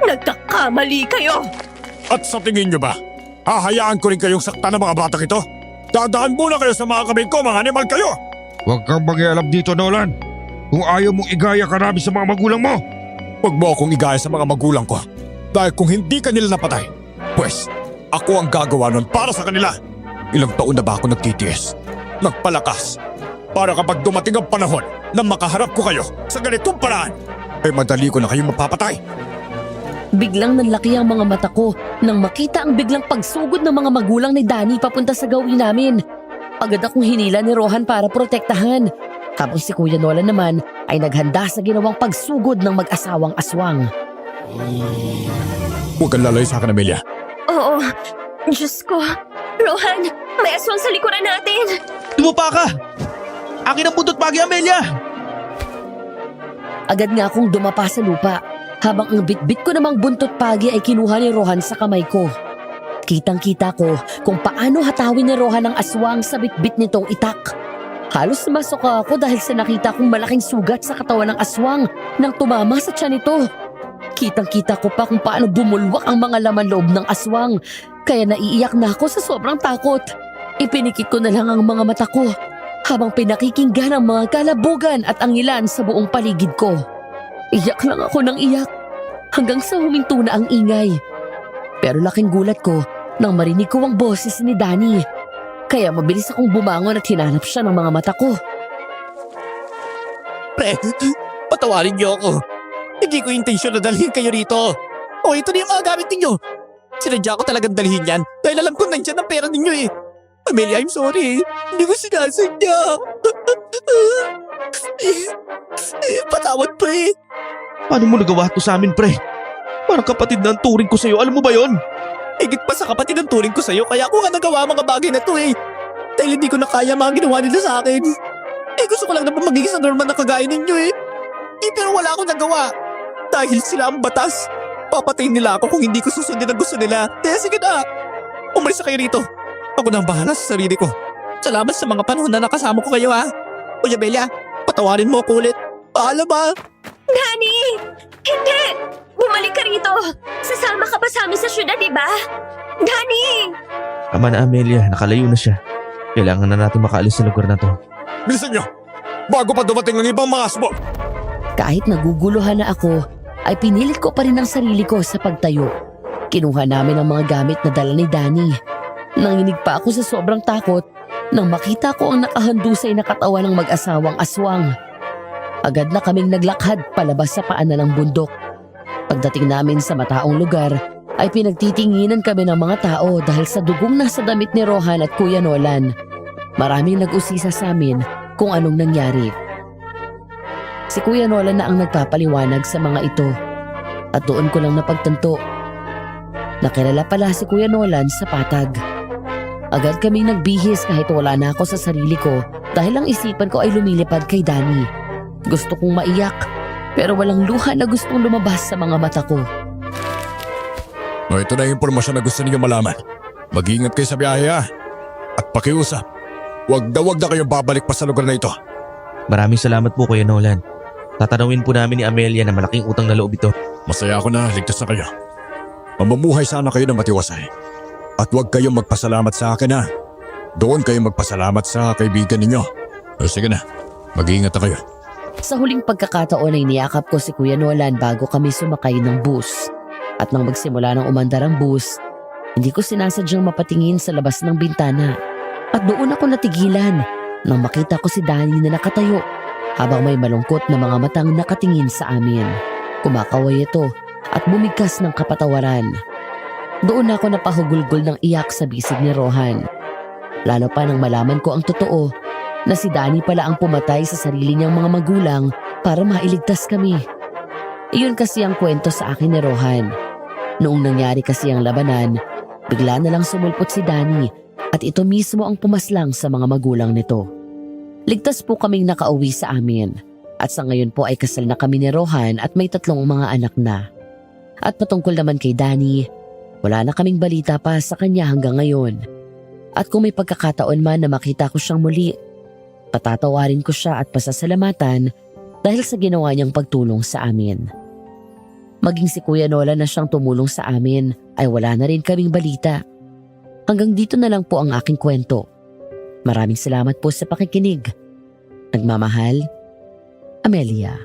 Nagkakamali kayo! At sa tingin nyo ba, hahayaan ko rin kayong sakta ng mga batang ito? Dadaan muna kayo sa mga kaming ko, mga animal kayo! Huwag kang mag-ialab dito, Nolan. Kung ayaw mong igaya ka namin sa mga magulang mo. Huwag mo akong igaya sa mga magulang ko. Dahil kung hindi kanila napatay, pues ako ang gagawa nun para sa kanila. Ilang taon na ba ako nagtitiis, nagpalakas, para kapag dumating ang panahon na makaharap ko kayo sa ganitong paraan, ay madali ko na kayong mapapatay. Biglang nanlaki ang mga mata ko nang makita ang biglang pagsugod ng mga magulang ni Danny papunta sa gawin namin. Agad akong hinila ni Rohan para protektahan. Habang si Kuya Nolan naman ay naghanda sa ginawang pagsugod ng mag-asawang aswang. Huwag kang lalayo sa akin, Amelia. Oo, Diyos ko. Rohan, may aswang sa likuran natin. Tumapa ka! Akin ang buntot pagi, Amelia! Agad nga akong dumapa sa lupa habang ang bitbit ko namang buntot pagi ay kinuha ni Rohan sa kamay ko. Kitang-kita ko kung paano hatawin ni Rohan ang aswang sa bitbit nitong itak. Halos masuka ako dahil sa nakita kong malaking sugat sa katawan ng aswang nang tumama sa tiyan nito. Kitang-kita ko pa kung paano bumulwak ang mga laman loob ng aswang, kaya naiiyak na ako sa sobrang takot. Ipinikit ko na lang ang mga mata ko habang pinakikinggan ang mga kalabugan at angilan sa buong paligid ko. Iyak lang ako ng iyak hanggang sa huminto na ang ingay. Pero laking gulat ko nang marinig ko ang boses ni Danny. Kaya mabilis akong bumangon at hinanap siya ng mga mata ko. Pre, patawarin niyo ako. Hindi ko intensyon na dalhin kayo rito. O ito na yung mga gamit ninyo. Sinadya ko talagang dalhin yan dahil alam ko nandyan ang pera ninyo eh. Amelia, I'm sorry. Hindi ko sinasadya. Patawad pa eh. Paano mo nagawa to sa amin, pre? Parang kapatid na ang turing ko sa'yo. Alam mo ba yon? Higit pa sa kapatid ang turing ko sa'yo kaya ako nga nagawa ang mga bagay na to eh. Dahil hindi ko na kaya mga ginawa nila sa akin. Eh gusto ko lang naman magiging sa normal na kagaya ninyo eh. Pero wala akong nagawa. Dahil sila ang batas. Papatayin nila ako kung hindi ko susundin ang gusto nila. Kaya sige na. Umalis na kayo rito. Ako na ang bahala sa sarili ko. Salamat sa mga panahon na nakasama ko kayo ha. Kuya Belia, patawarin mo ako ulit. Paalam ha. Dani! Hindi! Bumalik ka rito! Sasama ka ba sa amin sa syudad, di ba? Dani! Tama na, Amelia. Nakalayo na siya. Kailangan na natin makaalis sa lugar na to. Bilisan niyo! Bago pa dumating ang ibang mga asbo! Kahit naguguluhan na ako, ay pinilit ko pa rin ang sarili ko sa pagtayo. Kinuha namin ang mga gamit na dala ni Danny. Nanginig pa ako sa sobrang takot nang makita ko ang nakahandusay na katawan ng mag-asawang aswang. Agad na kaming naglakad palabas sa paanan ng bundok. Pagdating namin sa mataong lugar, ay pinagtitinginan kami ng mga tao dahil sa dugong nasa damit ni Rohan at Kuya Nolan. Maraming nag-usisa sa amin kung anong nangyari. Si Kuya Nolan na ang nagpapaliwanag sa mga ito. At doon ko lang napagtanto. Nakilala pala si Kuya Nolan sa patag. Agad kaming nagbihis kahit wala na ako sa sarili ko dahil ang isipan ko ay lumilipad kay Danny. Gusto kong maiyak pero walang luha na gustong lumabas sa mga mata ko. O ito na yung impormasyon na gusto niyo malaman. Mag-iingat kayo sa biyahe ha. At pakiusap, wag na kayong babalik pa sa lugar na ito. Maraming salamat po, Kuya Nolan. Tatanawin po namin ni Amelia na malaking utang na loob ito. Masaya ako na ligtas na kayo. Mamumuhay sana kayo na matiwasay. At huwag kayong magpasalamat sa akin ha. Doon kayong magpasalamat sa kaibigan ninyo. O sige na, mag-iingat na kayo. Sa huling pagkakataon ay niyakap ko si Kuya Nolan bago kami sumakay ng bus. At nang magsimula ng umandar ang bus, hindi ko sinasadyang mapatingin sa labas ng bintana. At doon ako natigilan nang makita ko si Danny na nakatayo habang may malungkot na mga matang nakatingin sa amin. Kumakaway ito at bumigkas ng kapatawaran. Doon ako napahugulgol ng iyak sa bisig ni Rohan. Lalo pa nang malaman ko ang totoo na si Danny pala ang pumatay sa sarili niyang mga magulang para mailigtas kami. Iyon kasi ang kwento sa akin ni Rohan. Noong nangyari kasi ang labanan, bigla na lang sumulpot si Danny at ito mismo ang pumaslang sa mga magulang nito. Ligtas po kaming nakauwi sa amin at sa ngayon po ay kasal na kami ni Rohan at may 3 mga anak na. At patungkol naman kay Danny, wala na kaming balita pa sa kanya hanggang ngayon. At kung may pagkakataon man na makita ko siyang muli, patatawarin ko siya at pasasalamatan dahil sa ginawa niyang pagtulong sa amin. Maging si Kuya Nolan na siyang tumulong sa amin ay wala na rin kaming balita. Hanggang dito na lang po ang aking kwento. Maraming salamat po sa pakikinig. Nagmamahal, Amelia.